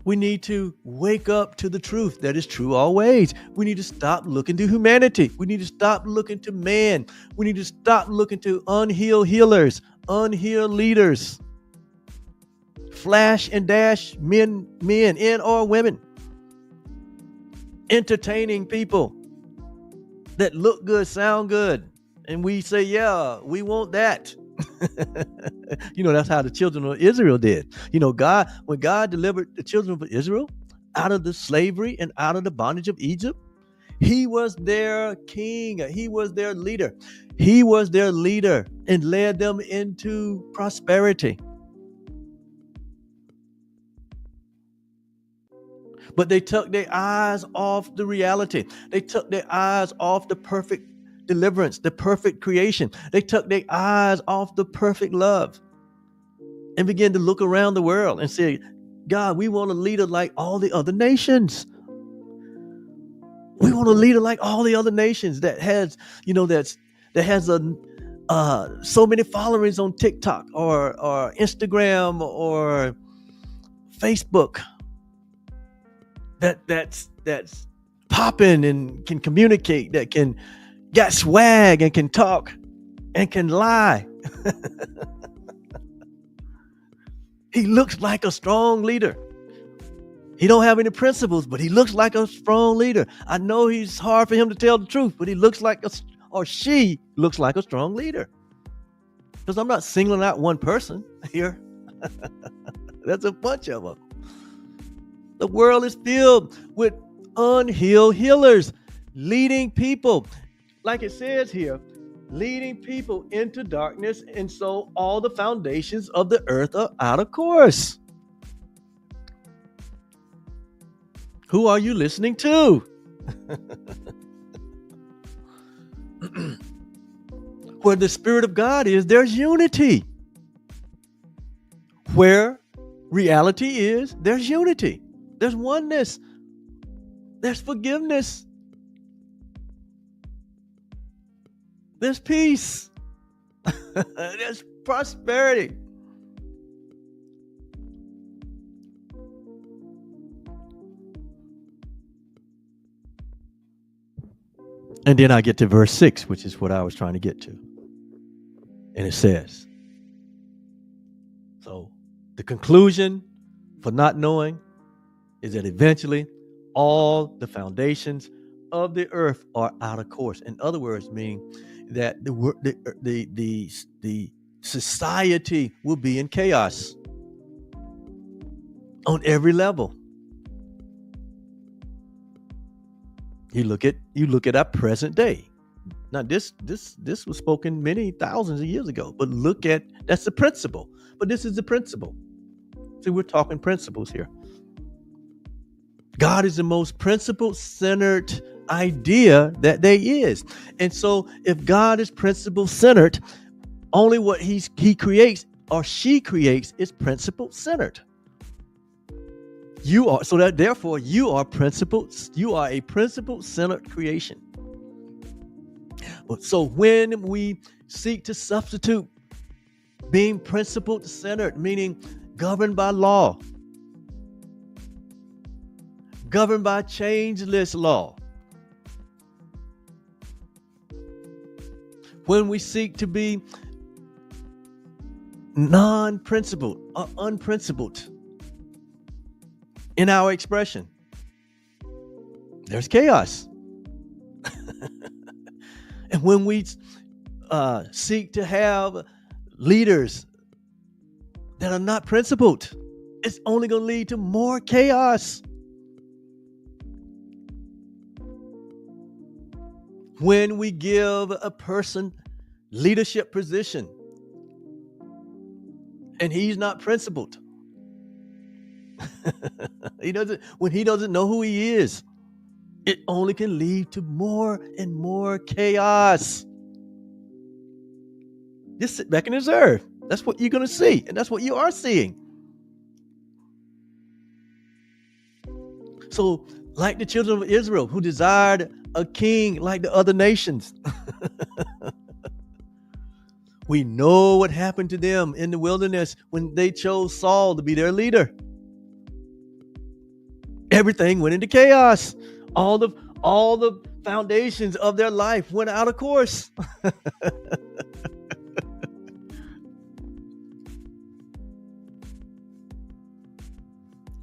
We need to wake up to the truth that is true always. We need to stop looking to humanity. We need to stop looking to man. We need to stop looking to unhealed healers, unhealed leaders, flash and dash men and or women, entertaining people that look good, sound good. And we say, yeah, we want that. That's how the children of Israel did. When God delivered the children of Israel out of the slavery and out of the bondage of Egypt, he was their king. He was their leader. He was their leader and led them into prosperity. But they took their eyes off the reality. They took their eyes off the perfect deliverance, the perfect creation. They took their eyes off the perfect love and began to look around the world and say, God, we want a leader like all the other nations. We want a leader like all the other nations that has, that has so many followers on TikTok or Instagram or Facebook. That's popping and can communicate, that can got swag and can talk and can lie. He looks like a strong leader. He don't have any principles, but he looks like a strong leader. I know he's hard for him to tell the truth, but he looks like she looks like a strong leader. Because I'm not singling out one person here. There's a bunch of them. The world is filled with unhealed healers, leading people, like it says here, leading people into darkness, and so all the foundations of the earth are out of course. Who are you listening to? Where the Spirit of God is, there's unity. Where reality is, there's unity. There's oneness. There's forgiveness. There's peace. There's prosperity. And then I get to verse 6, which is what I was trying to get to. And it says, so the conclusion for not knowing is that eventually all the foundations of the earth are out of course. In other words, meaning that the society will be in chaos on every level. You look at our present day. Now this was spoken many thousands of years ago, but that's the principle. But this is the principle. See, we're talking principles here. God is the most principle-centered idea that there is. And so if God is principle-centered, only what he creates or she creates is principle-centered. You are a principle-centered creation. So when we seek to substitute being principle-centered, meaning governed by law, governed by changeless law, when we seek to be non-principled or unprincipled in our expression, there's chaos. And when we seek to have leaders that are not principled, it's only going to lead to more chaos. When we give a person leadership position and he's not principled, when he doesn't know who he is, it only can lead to more and more chaos. Just sit back and observe. That's what you're going to see, and that's what you are seeing. So, like the children of Israel who desired a king like the other nations, we know what happened to them in the wilderness when they chose Saul to be their leader. Everything went into chaos. All the foundations of their life went out of course.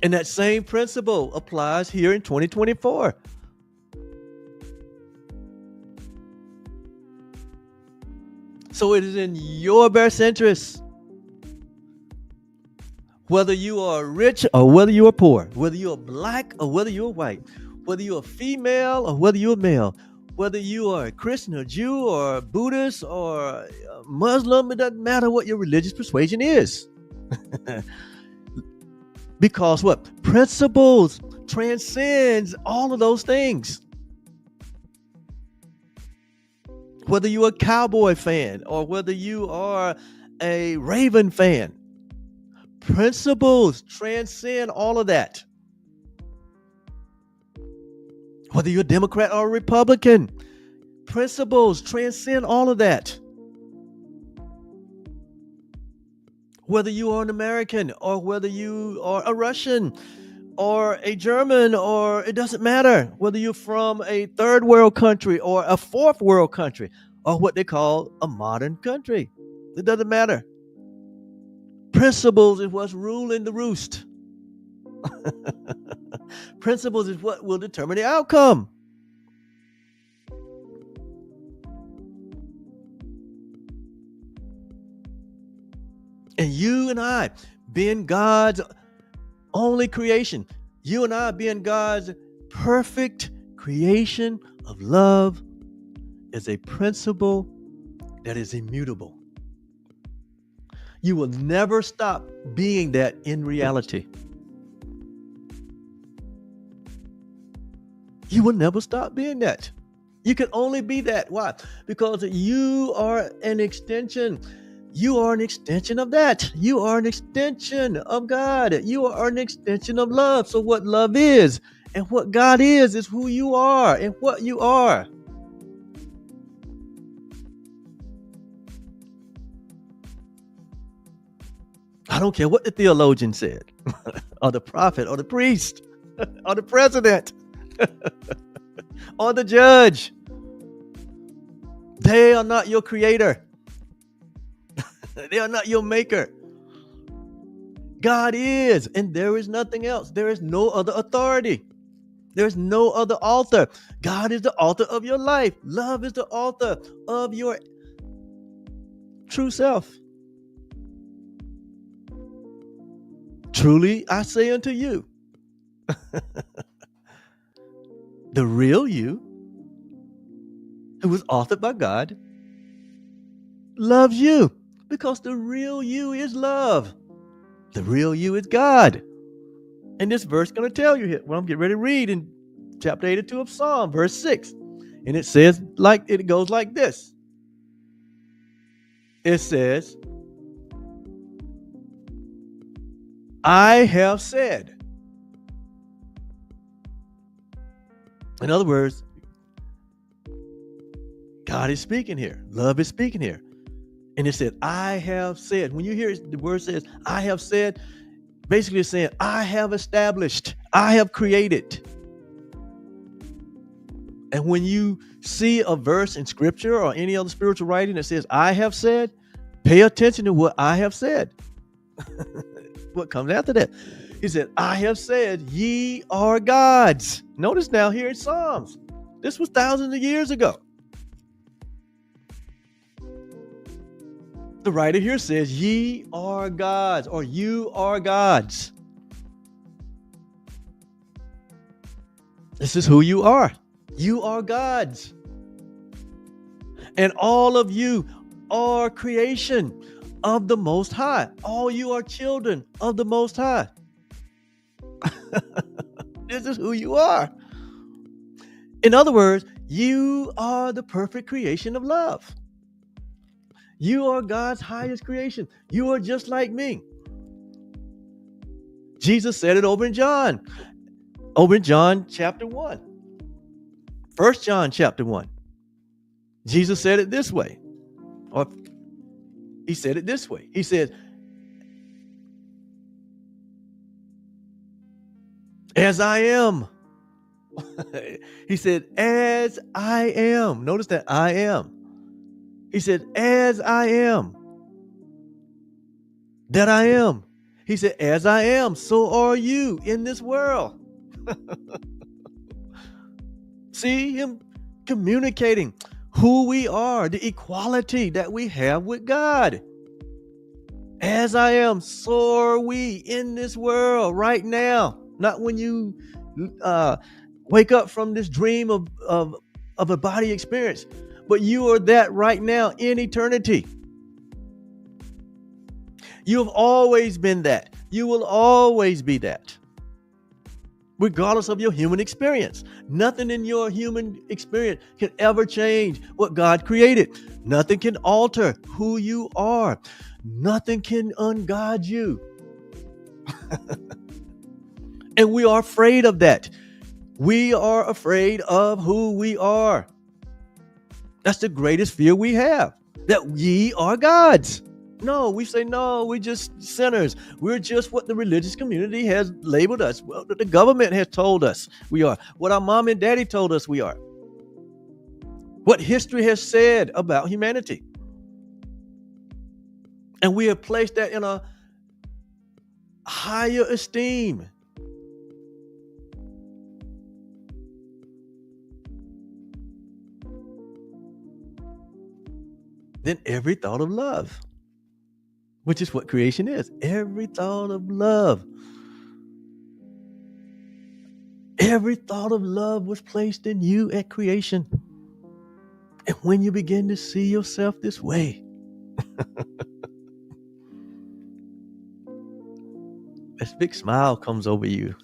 And that same principle applies here in 2024. So it is in your best interest, whether you are rich or whether you are poor, whether you are black or whether you are white, whether you are female or whether you are male, whether you are a Christian or Jew or Buddhist or Muslim, it doesn't matter what your religious persuasion is. Because what? Principles transcends all of those things. Whether you're a Cowboy fan or whether you are a Raven fan, principles transcend all of that. Whether you're a Democrat or a Republican, principles transcend all of that. Whether you are an American or whether you are a Russian or a German, or it doesn't matter whether you're from a third world country or a fourth world country or what they call a modern country. It doesn't matter. Principles is what's ruling the roost. Principles is what will determine the outcome. And you and I, being God's only creation, you and I being God's perfect creation of love, is a principle that is immutable. You will never stop being that in reality. You will never stop being that. You can only be that. Why? Because you are an extension. You are an extension of that. You are an extension of God. You are an extension of love. So what love is and what God is who you are and what you are. I don't care what the theologian said, or the prophet, or the priest, or the president, or the judge. They are not your creator. They are not your maker. God is, and there is nothing else. There is no other authority. There's no other author. God is the author of your life. Love is the author of your true self. Truly, I say unto you, the real you, who was authored by God, loves you, because the real you is love. The real you is God. And this verse is going to tell you here. Well, I'm getting ready to read in chapter 82 of Psalm, verse 6. And it says, it goes like this. It says, I have said. In other words, God is speaking here. Love is speaking here. And it said, I have said. When you hear the word says, I have said, basically it's saying, I have established, I have created. And when you see a verse in scripture or any other spiritual writing that says, I have said, pay attention to what I have said. What comes after that? He said, I have said, ye are gods. Notice now here in Psalms, this was thousands of years ago. The writer here says, ye are gods, or you are gods. This is who you are. You are gods. And all of you are creation of the Most High. All you are children of the Most High. This is who you are. In other words, you are the perfect creation of love. You are God's highest creation. You are just like me. Jesus said it over in John chapter 1. 1 John chapter 1. Jesus said it this way. Or he said it this way. He said, as I am. He said, as I am. Notice that I am. He said, as I am, that I am. He said, as I am, so are you in this world. See him communicating who we are, the equality that we have with God. As I am, so are we in this world right now. Not when you wake up from this dream of a body experience, but you are that right now in eternity. You have always been that. You will always be that, regardless of your human experience. Nothing in your human experience can ever change what God created. Nothing can alter who you are. Nothing can ungod you. And we are afraid of that. We are afraid of who we are. That's the greatest fear we have, that ye are gods. No, we say, no, we're just sinners. We're just what the religious community has labeled us, what the government has told us we are, what our mom and daddy told us we are, what history has said about humanity. And we have placed that in a higher esteem than every thought of love, which is what creation is. Every thought of love. Every thought of love was placed in you at creation. And when you begin to see yourself this way, this big smile comes over you.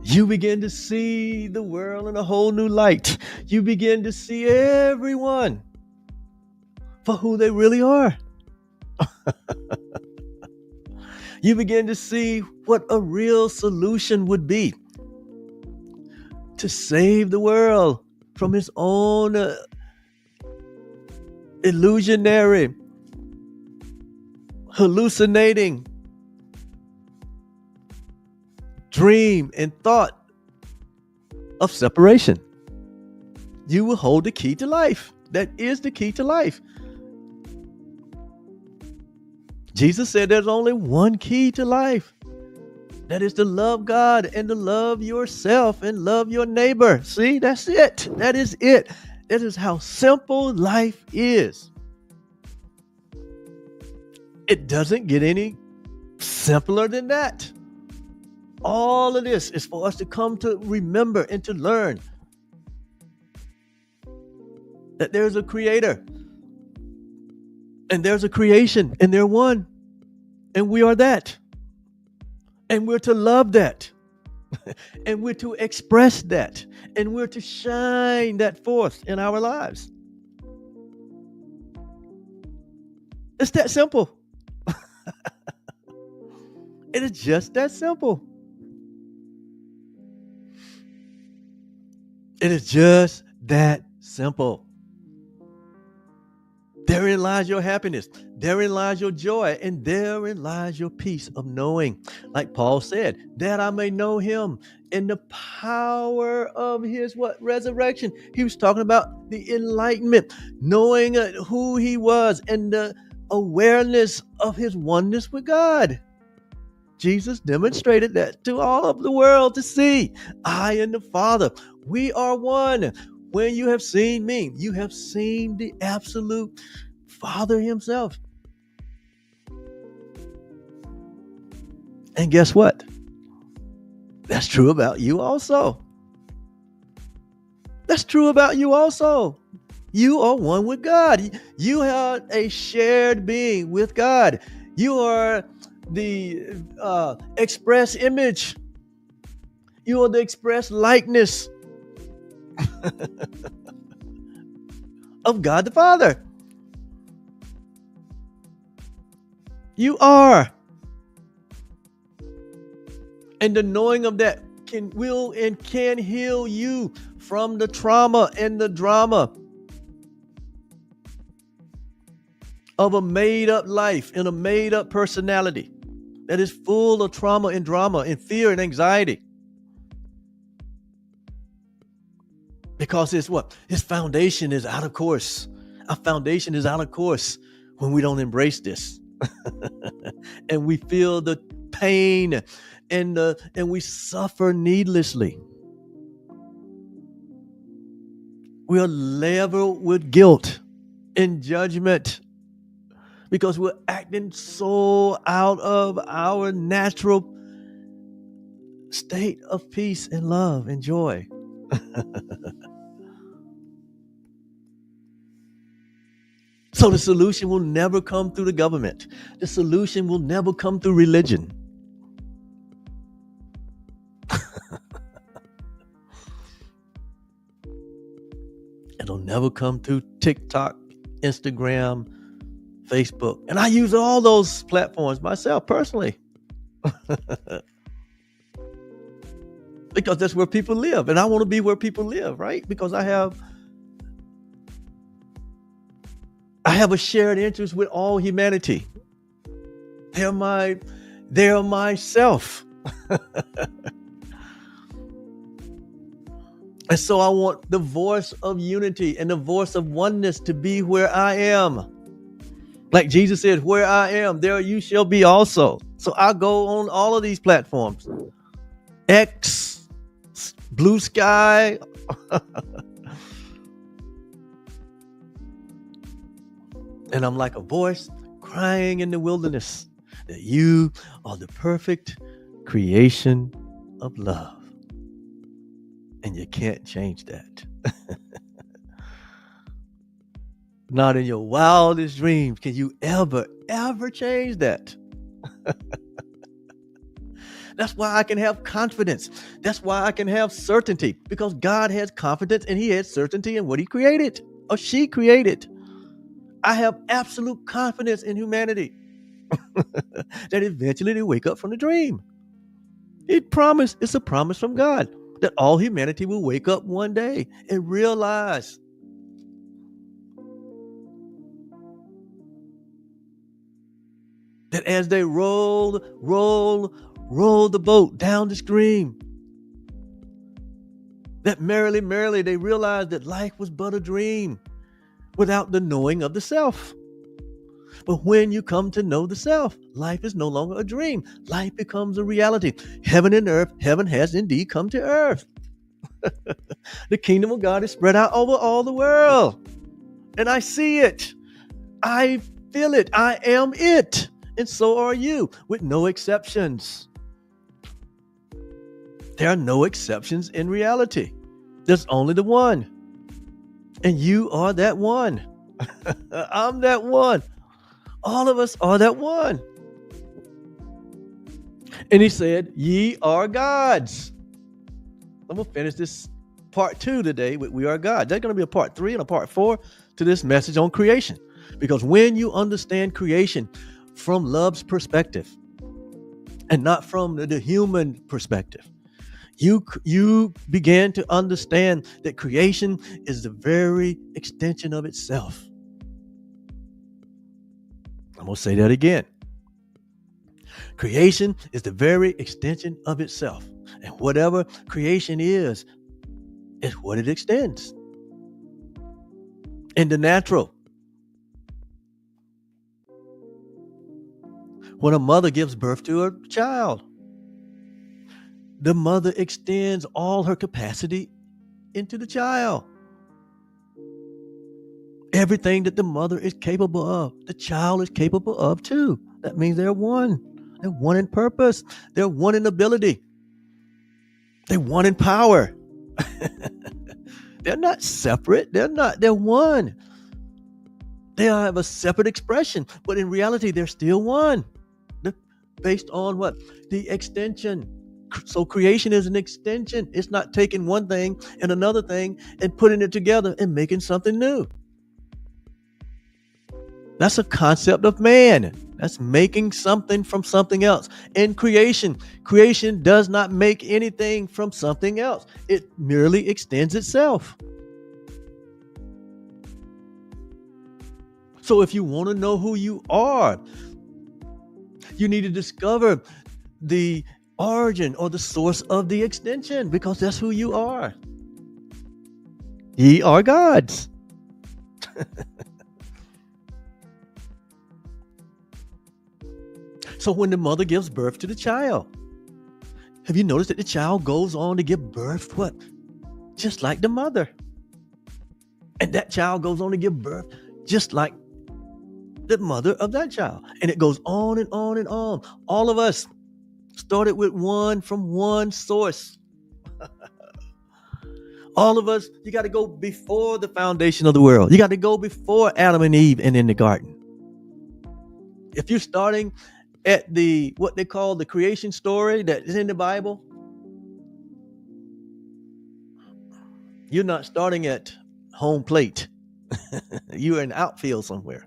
You begin to see the world in a whole new light. You begin to see everyone for who they really are. You begin to see what a real solution would be to save the world from its own illusionary, hallucinating dream and thought of separation. You will hold the key to life. That is the key to life. Jesus said there's only one key to life. That is to love God and to love yourself and love your neighbor. See, that's it. That is it. That is how simple life is. It doesn't get any simpler than that. All of this is for us to come to remember and to learn that there's a creator and there's a creation and they're one, and we are that, and we're to love that, and we're to express that, and we're to shine that forth in our lives. It's that simple. It is just that simple. It is just that simple. Therein lies your happiness. Therein lies your joy. And therein lies your peace of knowing. Like Paul said, that I may know him in the power of his resurrection. He was talking about the enlightenment, knowing who he was and the awareness of his oneness with God. Jesus demonstrated that to all of the world to see. I and the Father, we are one. When you have seen me, you have seen the absolute Father himself. And guess what? That's true about you also. That's true about you also. You are one with God. You are a shared being with God. You are the express image. You are the express likeness of God the Father. You are. And the knowing of that will and can heal you from the trauma and the drama of a made-up life and a made-up personality that is full of trauma and drama and fear and anxiety. Because it's what? His foundation is out of course. Our foundation is out of course when we don't embrace this. And we feel the pain and we suffer needlessly. We are leveled with guilt and judgment because we're acting so out of our natural state of peace and love and joy. So the solution will never come through the government. The solution will never come through religion. It'll never come through TikTok, Instagram, Facebook. And I use all those platforms myself personally. Because that's where people live. And I want to be where people live, right? Because I have a shared interest with all humanity. They're myself. And so I want the voice of unity and the voice of oneness to be where I am. Like Jesus said, where I am, there you shall be also. So I go on all of these platforms. X, Blue Sky. And I'm like a voice crying in the wilderness that you are the perfect creation of love. And you can't change that. Not in your wildest dreams can you ever change that. That's why I can have confidence. That's why I can have certainty, because God has confidence and he has certainty in what he created or she created. I have absolute confidence in humanity that eventually they wake up from the dream. It's a promise from God that all humanity will wake up one day and realize that as they roll the boat down the stream, that merrily they realized that life was but a dream without the knowing of the self. But when you come to know the self, life is no longer a dream. Life becomes a reality. Heaven and earth, heaven has indeed come to earth. The kingdom of God is spread out over all the world. And I see it. I feel it. I am it. And so are you, with no exceptions. There are no exceptions in reality. There's only the one. And you are that one. I'm that one. All of us are that one. And he said, ye are gods. I'm going to finish this part 2 today with we are God. There's going to be a part 3 and a part 4 to this message on creation. Because when you understand creation from love's perspective and not from the human perspective, you begin to understand that creation is the very extension of itself. I'm going to say that again. Creation is the very extension of itself. And whatever creation is what it extends. In the natural, when a mother gives birth to a child, the mother extends all her capacity into the child. Everything that the mother is capable of, the child is capable of too. That means they're one. They're one in purpose. They're one in ability. They're one in power. They're not separate. They're one. They have a separate expression, but in reality, they're still one. They're based on what? The extension. So creation is an extension. It's not taking one thing and another thing and putting it together and making something new. That's a concept of man. That's making something from something else. In creation does not make anything from something else. It merely extends itself. So if you want to know who you are, you need to discover the origin or the source of the extension, because that's who you are. Ye are gods. So when the mother gives birth to the child, have you noticed that the child goes on to give birth what? Just like the mother. And that child goes on to give birth just like the mother of that child. And it goes on and on and on. All of us started with from one source. All of us, you got to go before the foundation of the world. You got to go before Adam and Eve and in the garden. If you're starting at what they call the creation story that is in the Bible, you're not starting at home plate. You're in the outfield somewhere.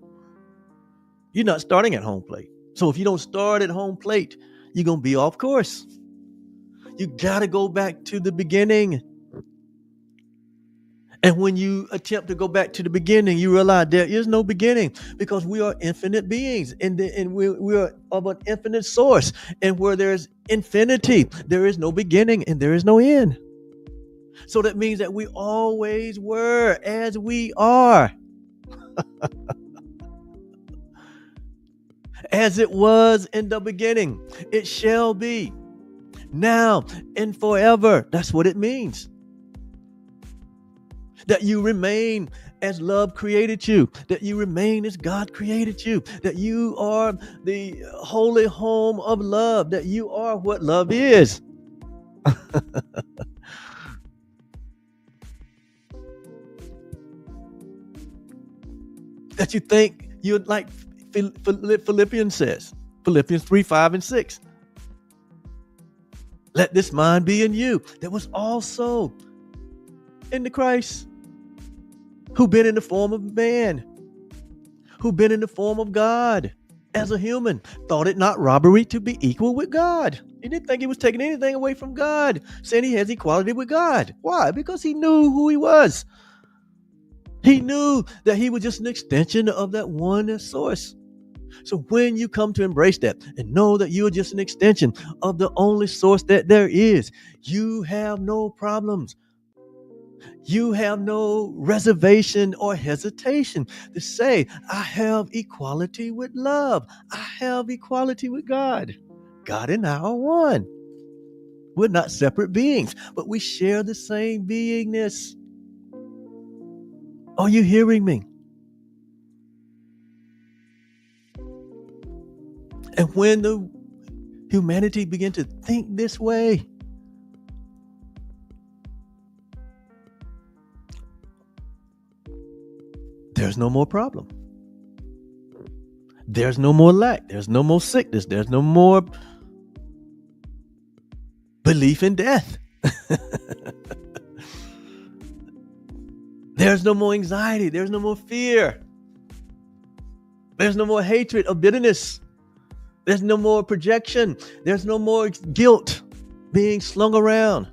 You're not starting at home plate. So if you don't start at home plate, you're going to be off course. You got to go back to the beginning. And when you attempt to go back to the beginning, you realize there is no beginning, because we are infinite beings, and we are of an infinite source. And where there's infinity, there is no beginning and there is no end. So that means that we always were as we are. As it was in the beginning, it shall be now and forever. That's what it means. That you remain as love created you, that you remain as God created you, that you are the holy home of love, that you are what love is. That you think you're like Philippians says, Philippians 3, 5, and 6. Let this mind be in you that was also in the Christ, who been in the form of man, who been in the form of God as a human, thought it not robbery to be equal with God. He didn't think he was taking anything away from God, saying he has equality with God. Why? Because he knew who he was. He knew that he was just an extension of that one source. So when you come to embrace that and know that you're just an extension of the only source that there is, you have no problems. You have no reservation or hesitation to say, I have equality with love. I have equality with God. God and I are one. We're not separate beings, but we share the same beingness. Are you hearing me? And when the humanity began to think this way, there's no more problem. There's no more lack. There's no more sickness. There's no more belief in death. There's no more anxiety. There's no more fear. There's no more hatred or bitterness. There's no more projection. There's no more guilt being slung around.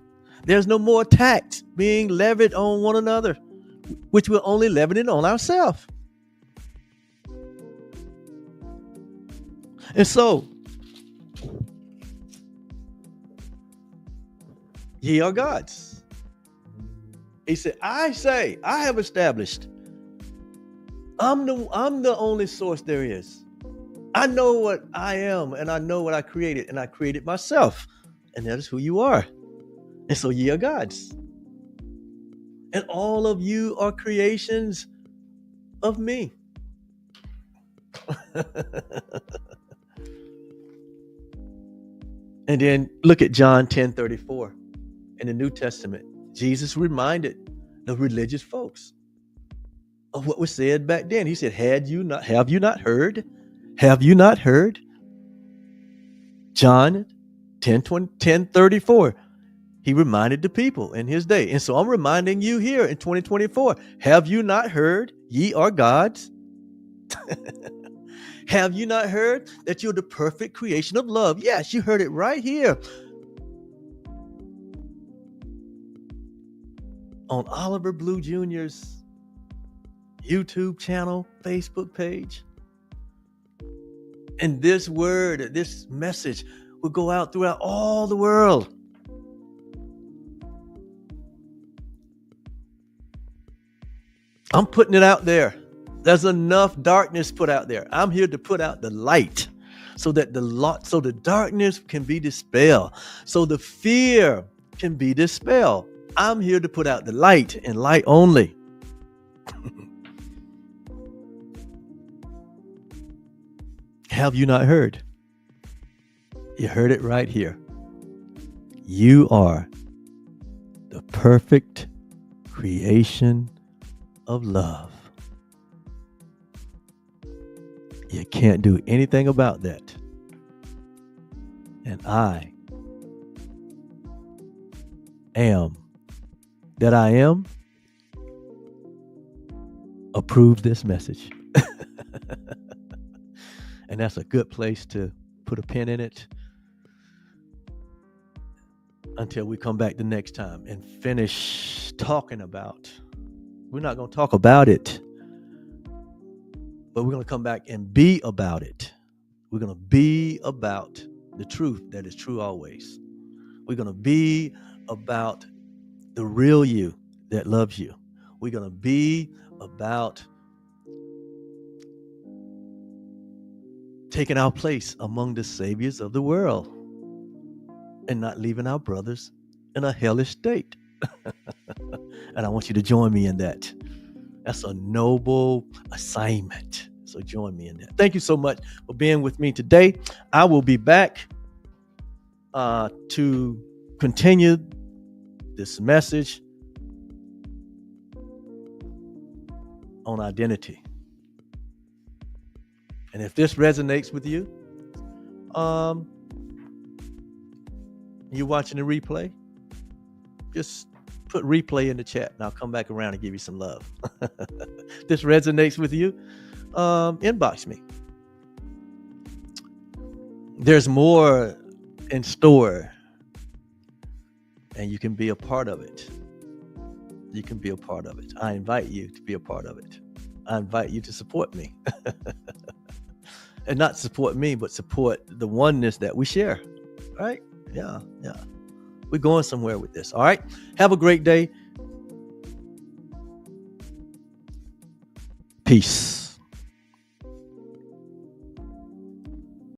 There's no more attacks being levied on one another, which we're only levying on ourselves. And so, ye are gods. He said, I have established. I'm the only source there is. I know what I am, and I know what I created, and I created myself. And that is who you are. And so ye are gods. And all of you are creations of me. And then look at John 10:34 in the New Testament. Jesus reminded the religious folks of what was said back then. He said, have you not heard? Have you not heard? John 10:34. He reminded the people in his day. And so I'm reminding you here in 2024, have you not heard? Ye are gods. Have you not heard that you're the perfect creation of love? Yes, you heard it right here on Oliver Blue Jr.'s YouTube channel, Facebook page. And this word, this message will go out throughout all the world. I'm putting it out there. There's enough darkness put out there. I'm here to put out the light so that the darkness can be dispelled, so the fear can be dispelled. I'm here to put out the light and light only. Have you not heard? You heard it right here. You are the perfect creation of love. You can't do anything about that. And I am that I am approves this message. And that's a good place to put a pin in it until we come back the next time and finish talking about. We're not going to talk about it, but we're going to come back and be about it. We're going to be about the truth that is true always. We're going to be about the real you that loves you. We're going to be about taking our place among the saviors of the world and not leaving our brothers in a hellish state. And I want you to join me in that. That's a noble assignment. So join me in that. Thank you so much for being with me today. I will be back to continue this message on identity. And if this resonates with you, you're watching the replay, just put replay in the chat and I'll come back around and give you some love. If this resonates with you, inbox me. There's more in store and you can be a part of it. You can be a part of it. I invite you to be a part of it. I invite you to support me. And not support me, but support the oneness that we share. Right? Yeah. We're going somewhere with this. All right. Have a great day. Peace.